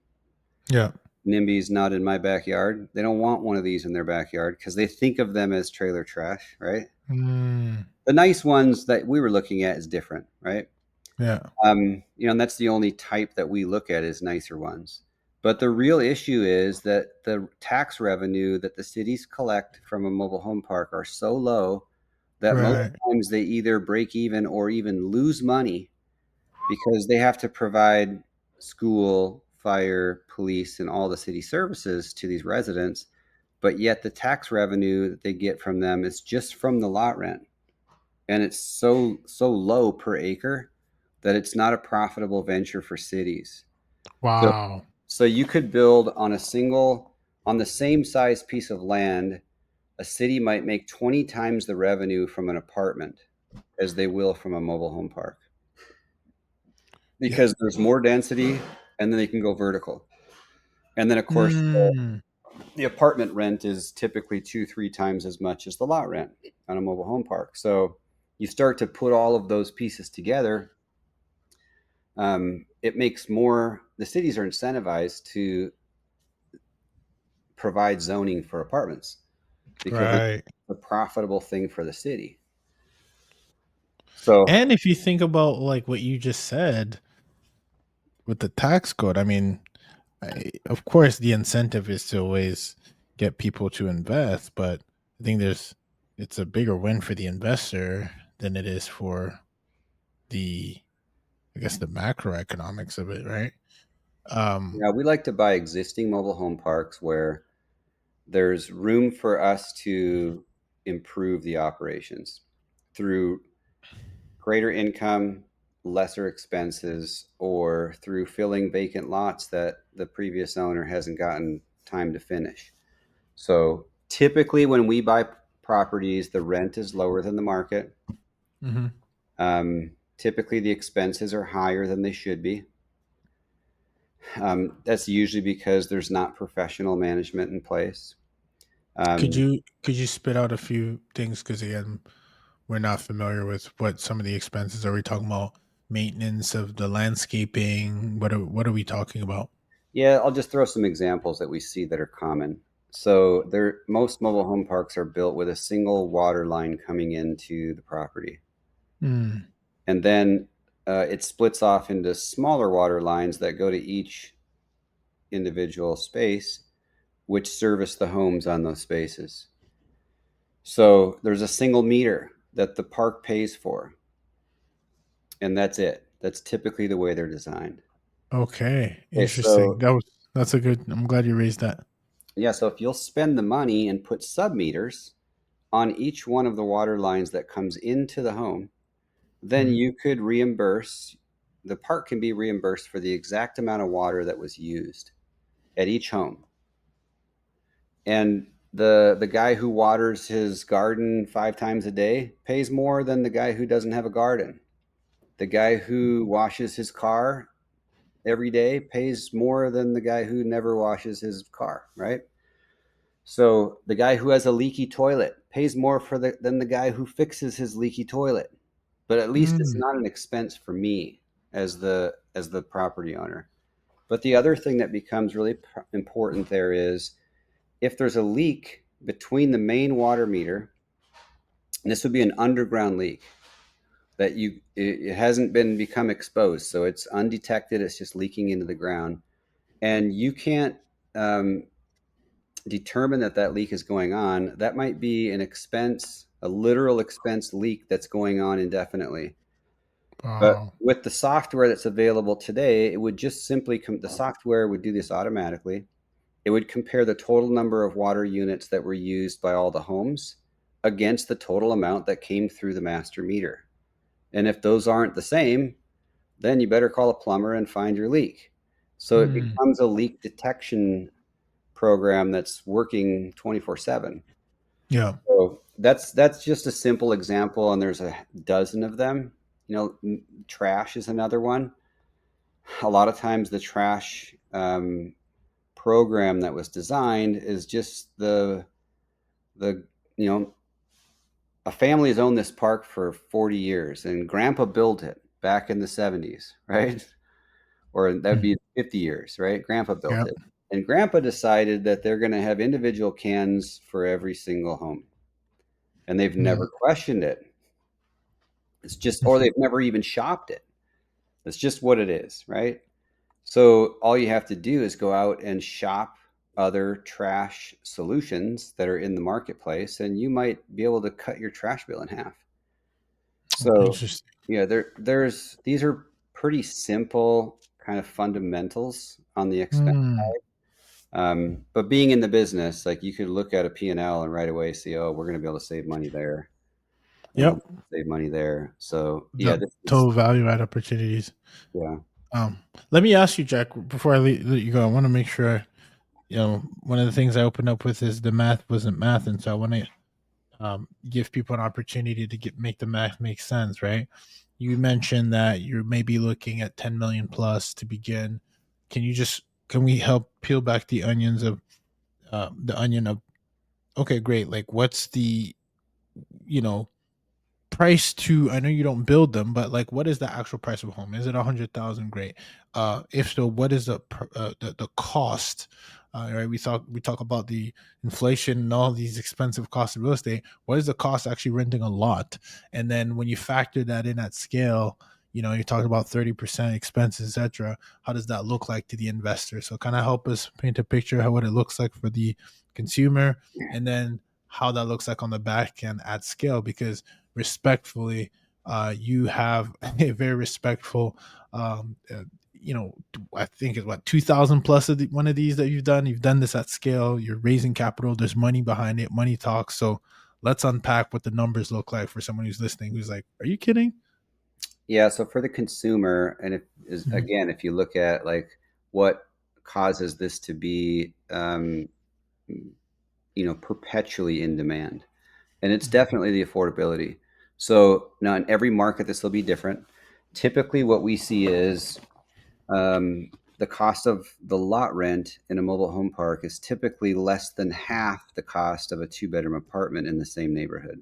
Yeah. NIMBY's not in my backyard. They don't want one of these in their backyard because they think of them as trailer trash, right? Mm, The nice ones that we were looking at is different, right? yeah. And that's the only type that we look at is nicer ones. But the real issue is that the tax revenue that the cities collect from a mobile home park are so low that most Right. times they either break even or even lose money because they have to provide school, fire, police, and all the city services to these residents. But yet the tax revenue that they get from them is just from the lot rent. And it's so low per acre that it's not a profitable venture for cities. So Wow. so you could build on the same size piece of land, a city might make 20 times the revenue from an apartment as they will from a mobile home park Yeah. because there's more density and then they can go vertical. And then, of course, Mm, the apartment rent is typically 2, 3 times as much as the lot rent on a mobile home park. So you start to put all of those pieces together. It makes the cities are incentivized to provide zoning for apartments because it's right. a profitable thing for the city. So, And if you think about like what you just said with the tax code, I mean, of course, the incentive is to always get people to invest, but I think it's a bigger win for the investor than it is for the, I guess, the macroeconomics of it, right? Um, yeah, we like to buy existing mobile home parks where there's room for us to improve the operations through greater income, lesser expenses, or through filling vacant lots that the previous owner hasn't gotten time to finish. So typically, when we buy properties, the rent is lower than the market. mhm. Typically, the expenses are higher than they should be. That's usually because there's not professional management in place. Um, Could you spit out a few things? Because again, we're not familiar with what some of the expenses are. We talking about maintenance of the landscaping? What are we talking about? yeah, I'll just throw some examples that we see that are common. So, most mobile home parks are built with a single water line coming into the property, Mm, and then it splits off into smaller water lines that go to each individual space, which service the homes on those spaces. So there's a single meter that the park pays for, and that's it. That's typically the way they're designed. okay, Okay, interesting. so That's a good. I'm glad you raised that. yeah, so if you'll spend the money and put sub meters on each one of the water lines that comes into the home, then Mhm. you could the park can be reimbursed for the exact amount of water that was used at each home. And the guy who waters his garden 5 times a day pays more than the guy who doesn't have a garden. The guy who washes his car every day pays more than the guy who never washes his car, right? So the guy who has a leaky toilet pays more than the guy who fixes his leaky toilet. But at least it's Mm, not an expense for me as the property owner. But the other thing that becomes really important there is if there's a leak between the main water meter And this would be an underground leak that it hasn't been become exposed, so it's undetected. It's just leaking into the ground, and you can't um, determine that that leak is going on. That might be an expense, a literal expense leak that's going on indefinitely. But Wow. with the software that's available today, it would just simply the software would do this automatically. It would compare the total number of water units that were used by all the homes against the total amount that came through the master meter. And if those aren't the same, then you better call a plumber and find your leak. So it Mm, becomes a leak detection program that's working 24/7. yeah. So that's just a simple example, and there's a dozen of them. Trash is another one. A lot of times, the trash program that was designed is just the you know a family has owned this park for 40 years, and Grandpa built it back in the 70s, right? Or that'd Mm, be 50 years, right? Grandpa built yeah. it. And Grandpa decided that they're going to have individual cans for every single home. And they've Mm, never questioned it. It's just, or mhm. they've never even shopped it. That's just what it is, right? So all you have to do is go out and shop other trash solutions that are in the marketplace, and you might be able to cut your trash bill in half. So, Interesting. yeah, there's these are pretty simple kind of fundamentals on the expense. Mm, But being in the business, like you could look at a P&L and right away see, oh, we're going to be able to save money there, and we'll yep. save money there. So yeah, The this is total value add opportunities. yeah. Um, Let me ask you, Jack, before I let you go, I want to make sure, one of the things I opened up with is the math wasn't math. And so I want to give people an opportunity to make the math make sense, right? You mentioned that you're maybe looking at 10 million plus to begin. Can we help peel back the onion of, okay, great. Like, what's the, you know, price to, I know you don't build them, but like what is the actual price of a home? Is it 100,000? Great. If so, what is the cost? Right, we talk about the inflation and all these expensive costs of real estate. What is the cost actually renting a lot? And then when you factor that in at scale, you're talking about 30% expenses, etc. How does that look like to the investor? So kind of help us paint a picture of what it looks like for the consumer, and then how that looks like on the back end at scale, because respectfully, you have a very respectful, I think it's what, 2,000 plus one of these that you've done this at scale. You're raising capital, there's money behind it, money talks. So let's unpack what the numbers look like for someone who's listening, who's like, are you kidding? Yeah, so for the consumer, and if is Mhm. again, if you look at like what causes this to be, perpetually in demand, and it's Mhm. definitely the affordability. So now in every market, this will be different. Typically, what we see is the cost of the lot rent in a mobile home park is typically less than half the cost of a two-bedroom apartment in the same neighborhood.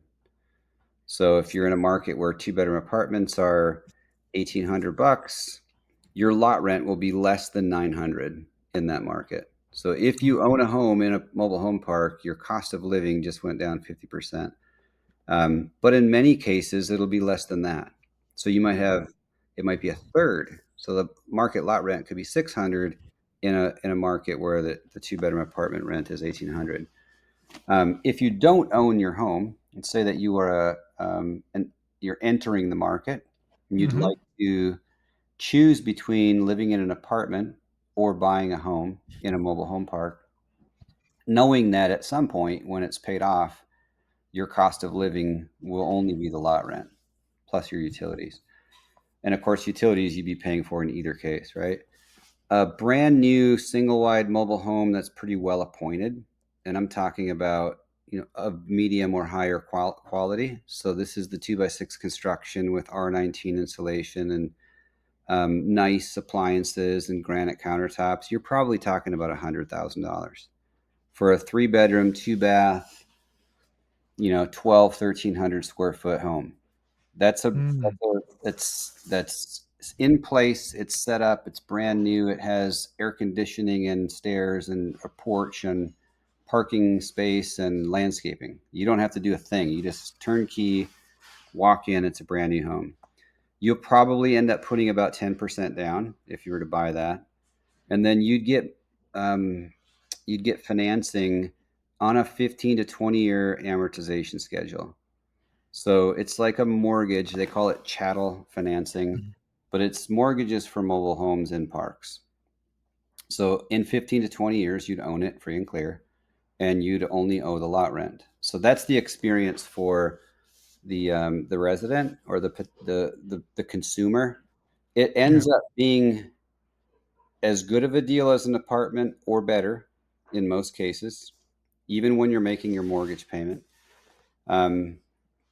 So if you're in a market where two-bedroom apartments are 1,800 bucks, your lot rent will be less than 900 in that market. So if you own a home in a mobile home park, your cost of living just went down 50%. But in many cases, it'll be less than that. So it might be a third. So the market lot rent could be 600 in a market where the two-bedroom apartment rent is 1,800. If you don't own your home, and say that you are you're entering the market, and you'd Mhm. like to choose between living in an apartment or buying a home in a mobile home park, knowing that at some point when it's paid off, your cost of living will only be the lot rent plus your utilities. And of course, utilities you'd be paying for in either case, right? A brand new single wide mobile home that's pretty well appointed, and I'm talking about of medium or higher quality. So this is the 2x6 construction with R19 insulation and nice appliances and granite countertops. You're probably talking about $100,000 for a 3 bedroom, 2 bath, 12, 1,300 square foot home. Mm. That's in place. It's set up. It's brand new. It has air conditioning and stairs and a porch and parking space and landscaping. You don't have to do a thing. You just turnkey, walk in, it's a brand new home. You'll probably end up putting about 10% down if you were to buy that. And then you'd get financing on a 15 to 20-year amortization schedule. So it's like a mortgage. They call it chattel financing, Mhm. but it's mortgages for mobile homes in parks. So in 15 to 20 years, you'd own it free and clear, and you'd only owe the lot rent. So that's the experience for the resident or the consumer. It Yeah. ends up being as good of a deal as an apartment or better in most cases, even when you're making your mortgage payment. Um,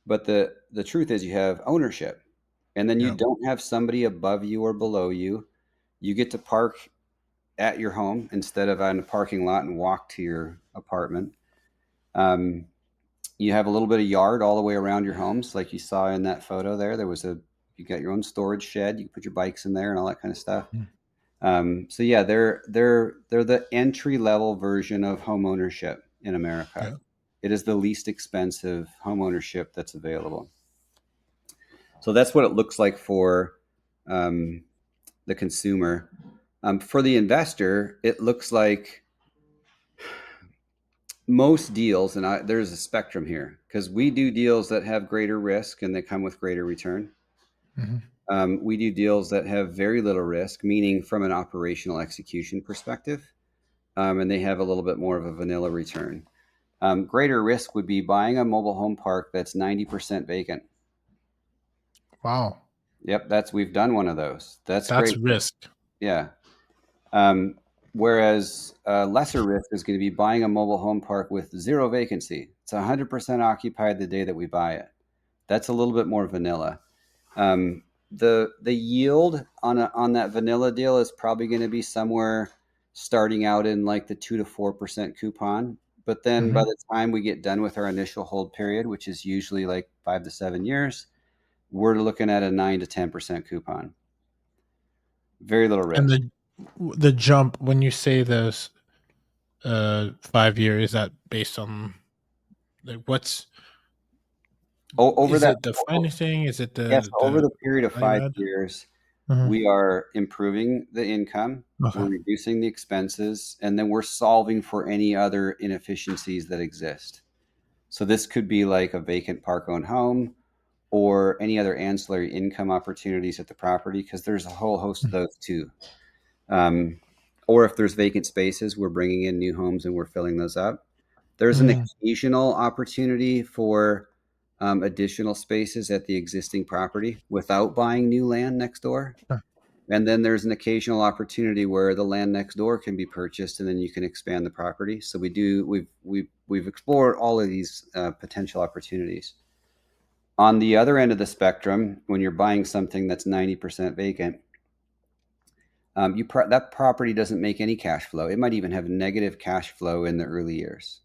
but the truth is, you have ownership, and then you Yeah. don't have somebody above you or below you. You get to park at your home instead of on a parking lot and walk to your apartment. Um, you have a little bit of yard all the way around your homes, like you saw in that photo there. You got your own storage shed. You can put your bikes in there and all that kind of stuff. Mm. So yeah, they're the entry level version of home ownership in America. Yeah. It is the least expensive home ownership that's available. So that's what it looks like for um, the consumer. For the investor, it looks like most deals, and there's a spectrum here because we do deals that have greater risk and they come with greater return. Mhm. We do deals that have very little risk, meaning from an operational execution perspective, and they have a little bit more of a vanilla return. Greater risk would be buying a mobile home park that's 90% vacant. Wow. Yep, we've done one of those. That's That's great. risk. Yeah. Um, Whereas lesser risk is going to be buying a mobile home park with zero vacancy. It's 100% occupied the day that we buy it. That's a little bit more vanilla. The yield on that vanilla deal is probably going to be somewhere starting out in like the 2 to 4% coupon. But then by Mhm. the time we get done with our initial hold period, which is usually like 5 to 7 years, we're looking at a 9 to 10% coupon. Very little And risk. the jump when you say this 5 year, is that based on like what's Over is that, it the financing? Is it yes, over the the period of value five add? years, Uh-huh. we are improving the income, Okay. we're reducing the expenses, and then we're solving for any other inefficiencies that exist. So this could be like a vacant park-owned home or any other ancillary income opportunities at the property, because there's a whole host of those too. Um, or if there's vacant spaces, we're bringing in new homes and we're filling those up. There's an Mm. occasional opportunity for additional spaces at the existing property without buying new land next door. Huh. And then there's an occasional opportunity where the land next door can be purchased, and then you can expand the property. So we've explored all of these potential opportunities. On the other end of the spectrum, when you're buying something that's 90% vacant, that property doesn't make any cash flow. It might even have negative cash flow in the early years.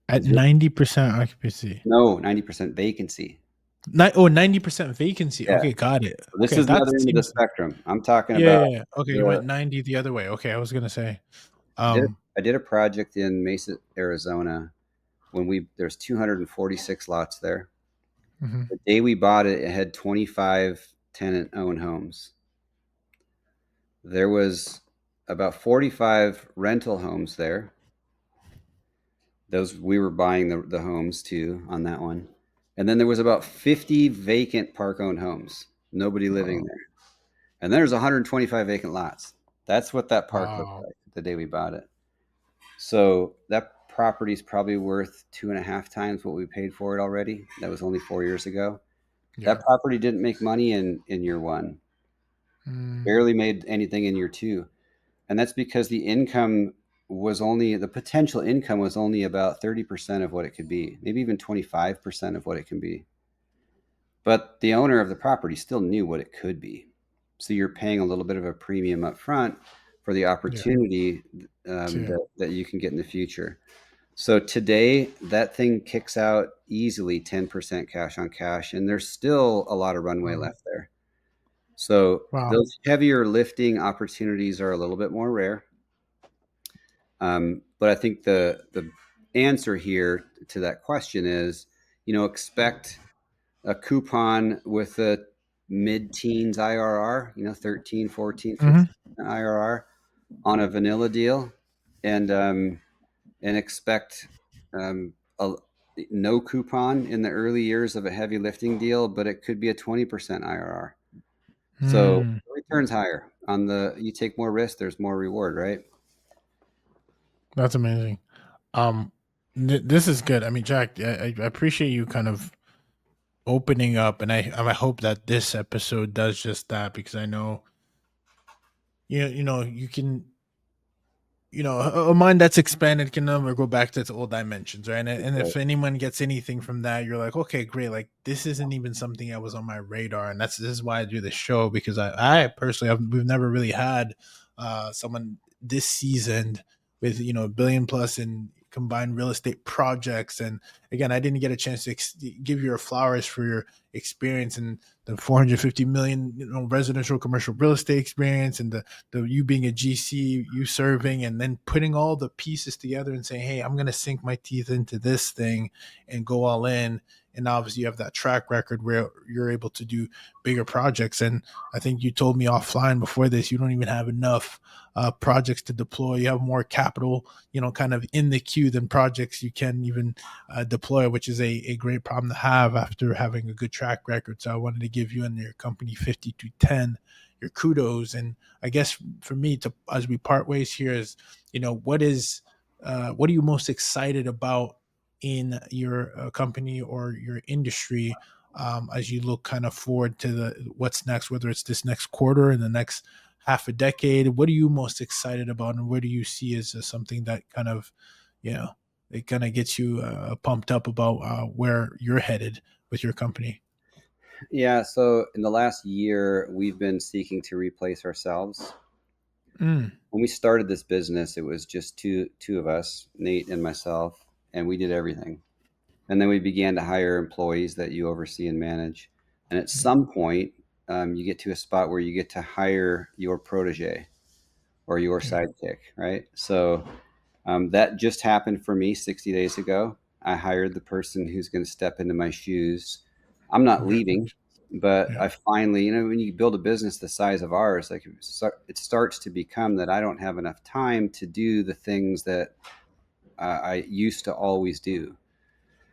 At 90% occupancy. No, 90% vacancy. 90% vacancy. Yeah. Okay, got it. This Okay, is the that other end of the seems spectrum. I'm talking yeah, about yeah, yeah. Okay, you the went 90 the other way. Okay, I was gonna say. I did Um, I did a project in Mesa, Arizona when there's 246 lots there. mhm. The day we bought it, it had 25 tenant owned homes. There was about 45 rental homes there. Those we were buying the homes too on that one. And then there was about 50 vacant park owned homes. Nobody living Wow. there. And then there's 125 vacant lots. That's what that park looked Wow. like the day we bought it. So that property is probably worth 2.5 times what we paid for it already. That was only 4 years ago. Yeah. That property didn't make money in year one, Mm, barely made anything in year two. And that's because the potential income was only about 30% of what it could be, maybe even 25% of what it can be. But the owner of the property still knew what it could be. So you're paying a little bit of a premium up front for the yeah. opportunity Too. that you can get in the future. So today, that thing kicks out easily 10% cash on cash, and there's still a lot of runway Wow. left there. So Wow. those heavier lifting opportunities are a little bit more rare. But I think the answer here to that question is, expect a coupon with a mid-teens IRR, 13, 14, Hmm. 15 IRR on a vanilla deal, and expect a no coupon in the early years of a heavy lifting deal, but it could be a 20% IRR. So Mm, returns higher on the you take more risk, there's more reward, right? that's amazing. Um, this is good. I mean, Jack, I appreciate you kind of opening up, and I hope that this episode does just that, because I know you can, a mind that's expanded can never go back to its old dimensions, right? And Right. if anyone gets anything from that, you're like, okay, great. Like, this isn't even something that was on my radar, and this is why I do this show, because I personally, we've never really had someone this seasoned with a billion plus in combined real estate projects. And again, I didn't get a chance to give your flowers for your experience and the 450 million residential commercial real estate experience, and the you being a GC, you serving, and then putting all the pieces together and saying, "Hey, I'm going to sink my teeth into this thing and go all in." And obviously, you have that track record where you're able to do bigger projects. And I think you told me offline before this, you don't even have enough projects to deploy. You have more capital, kind of in the queue than projects you can even deploy, which is a great problem to have after having a good track record. So I wanted to give you and your company 50 to 10 your kudos. And I guess for me, to as we part ways here, is what are you most excited about in your company or your industry, as you look kind of forward to the what's next, whether it's this next quarter and the next half a decade? What are you most excited about, and where do you see as something that kind of, you know it kind of gets you pumped up about where you're headed with your company? Yeah, so in the last year, we've been seeking to replace ourselves. Mm, When we started this business, it was just two of us, Nate and myself, and we did everything. And then we began to hire employees that you oversee and manage. And at some point, you get to a spot where you get to hire your protege or your yeah. sidekick, right? So that just happened for me 60 days ago. I hired the person who's going to step into my shoes. I'm not leaving, Congratulations. but Yeah. I finally, when you build a business the size of ours, like it starts to become that I don't have enough time to do the things that I used to always do.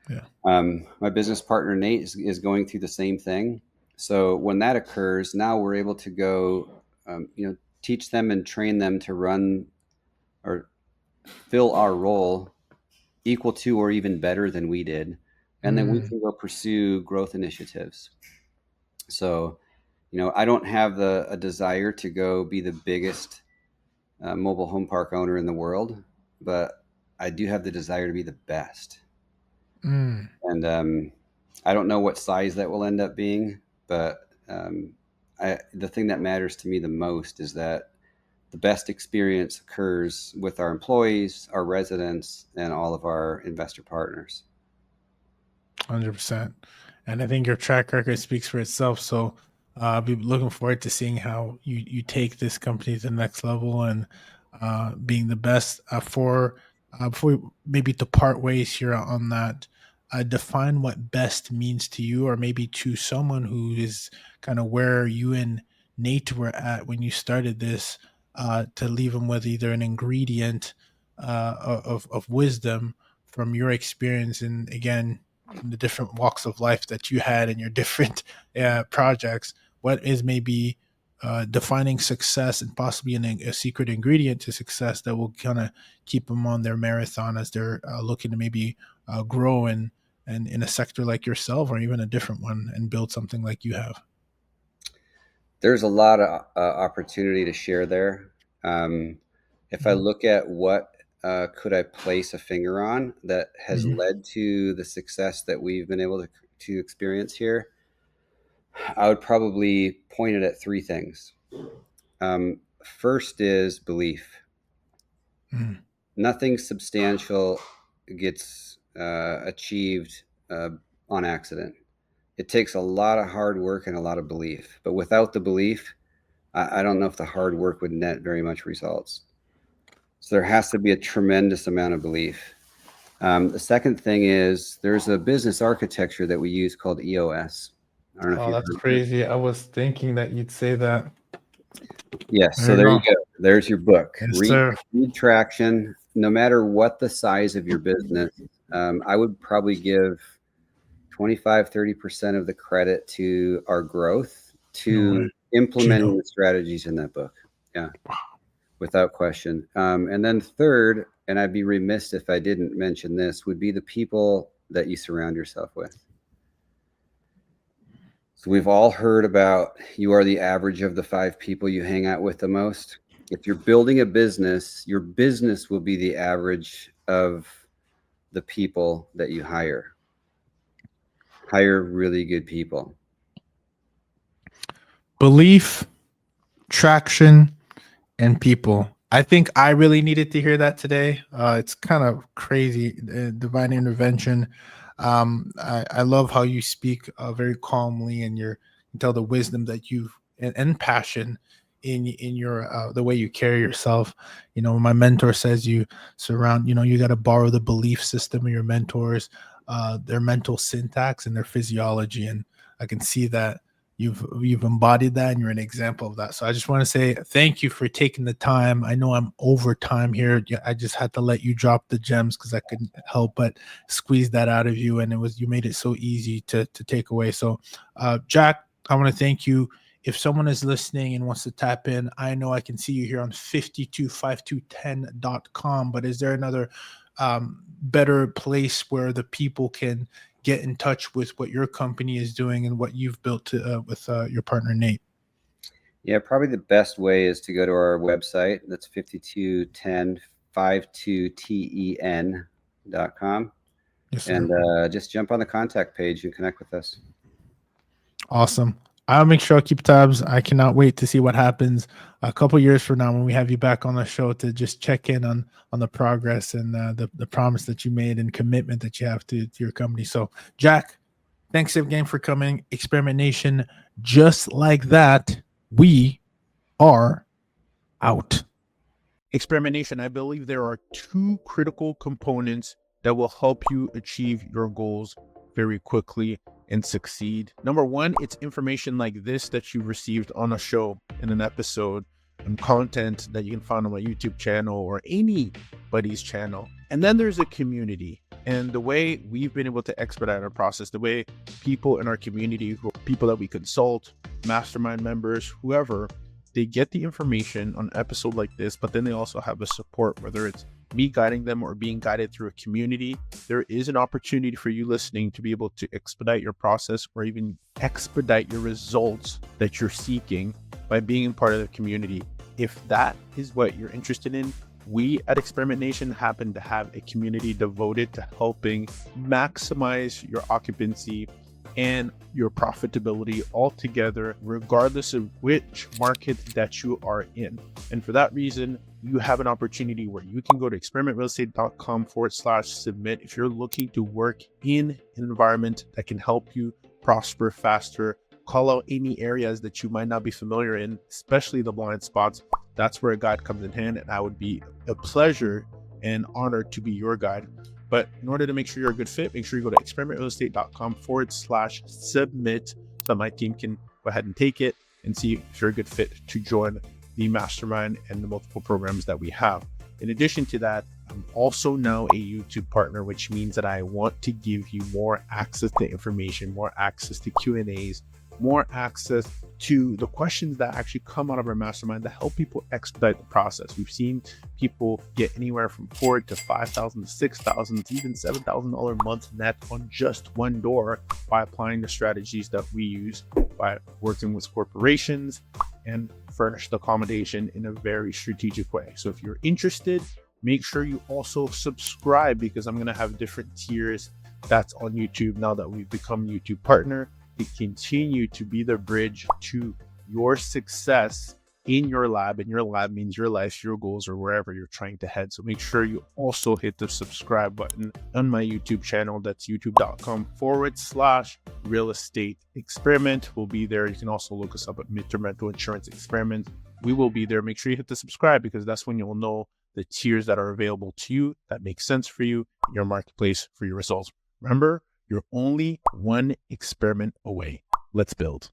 Yeah. My business partner Nate is going through the same thing. So when that occurs, now we're able to go, teach them and train them to run or fill our role equal to or even better than we did, and then we Mm, can go pursue growth initiatives. So, I don't have a desire to go be the biggest mobile home park owner in the world, but I do have the desire to be the best. mm, And I don't know what size that will end up being, but the thing that matters to me the most is that the best experience occurs with our employees, our residents, and all of our investor partners. 100%. And I think your track record speaks for itself. So I'll be looking forward to seeing how you take this company to the next level, and being the best. Before maybe to part ways here on that, define what best means to you, or maybe to someone who is kind of where you and Nate were at when you started this, to leave them with either an ingredient of wisdom from your experience. And again, in the different walks of life that you had in your different projects, what is maybe defining success, and possibly a secret ingredient to success that will kind of keep them on their marathon as they're looking to maybe grow and in a sector like yourself, or even a different one, and build something like you have. There's a lot of opportunity to share there. Um, if I Mhm. look at what could I place a finger on that has Mhm. led to the success that we've been able to experience here, I would probably point it at three things. First is belief. Mhm. Nothing substantial gets achieved on accident. It takes a lot of hard work and a lot of belief. But without the belief, I don't know if the hard work would net very much results. So there has to be a tremendous amount of belief. The second thing is there's a business architecture that we use called EOS. I don't know if Oh, you've that's heard of it. crazy. I was thinking that you'd say that. Yes, There so you there you go. go. There's your book. Yes, Read, sir. read Traction. No matter what the size of your business, I would probably give 25-30% of the credit to our growth No to way. implementing Gino. the strategies in that book. Yeah, without question. And then third, and I'd be remiss if I didn't mention this, would be the people that you surround yourself with. So we've all heard about you are the average of the 5 people you hang out with the most. If you're building a business, your business will be the average of the people that you hire. Hire really good people. Belief, traction, and people. I think I really needed to hear that today. It's kind of crazy, divine intervention. I love how you speak very calmly, and you tell the wisdom that you've and passion in your the way you carry yourself. You know, my mentor says you surround. You know, you got to borrow the belief system of your mentors, their mental syntax and their physiology, and I can see that you've embodied that and you're an example of that. So I just want to say thank you for taking the time. I know I'm over time here. I just had to let you drop the gems because I couldn't help but squeeze that out of you, and you made it so easy to take away. So Jack, I want to thank you. If someone is listening and wants to tap in, I know I can see you here on 525210.com, but is there another better place where the people can get in touch with what your company is doing and what you've built with your partner Nate? Yeah, probably the best way is to go to our website. That's 521052ten.com. Yes, sir. And just jump on the contact page and connect with us. Awesome. I'll make sure I'll keep tabs. I cannot wait to see what happens a couple years from now when we have you back on the show to just check in on the progress and the promise that you made and commitment that you have to your company. So, Jack, thanks again for coming. Experiment Nation, just like that, we are out. Experimentation, I believe there are 2 critical components that will help you achieve your goals very quickly and succeed. Number 1, it's information like this that you received on a show, in an episode, and content that you can find on my YouTube channel or anybody's channel. And then there's a community. And the way we've been able to expedite our process, the way people in our community, people that we consult, mastermind members, whoever, they get the information on an episode like this, but then they also have a support, whether it's me guiding them or being guided through a community. There is an opportunity for you listening to be able to expedite your process or even expedite your results that you're seeking by being part of the community. If that is what you're interested in, we at Experiment Nation happen to have a community devoted to helping maximize your occupancy and your profitability altogether, regardless of which market that you are in. And for that reason, you have an opportunity where you can go to experimentrealestate.com/submit if you're looking to work in an environment that can help you prosper faster. Call out any areas that you might not be familiar in, especially the blind spots. That's where a guide comes in hand, and I would be a pleasure and honored to be your guide. But in order to make sure you're a good fit, make sure you go to experimentrealestate.com/submit so that my team can go ahead and take it and see if you're a good fit to join the mastermind and the multiple programs that we have. In addition to that, I'm also now a YouTube partner, which means that I want to give you more access to information, more access to Q&As, more access to the questions that actually come out of our mastermind to help people expedite the process. We've seen people get anywhere from $4,000 to $5,000 to $6,000 to even $7,000 a month net on just one door by applying the strategies that we use by working with corporations and furnished accommodation in a very strategic way. So if you're interested, make sure you also subscribe, because I'm going to have different tiers that's on YouTube now that we've become YouTube partner, to continue to be the bridge to your success in your lab. And your lab means your life, your goals, or wherever you're trying to head. So make sure you also hit the subscribe button on my YouTube channel. That's youtube.com/real estate experiment. We'll be there. You can also look us up at Midterm Rental Insurance Experiment. We will be there. Make sure you hit the subscribe, because that's when you'll know the tiers that are available to you that make sense for you, your marketplace, for your results. Remember, you're only one experiment away. Let's build.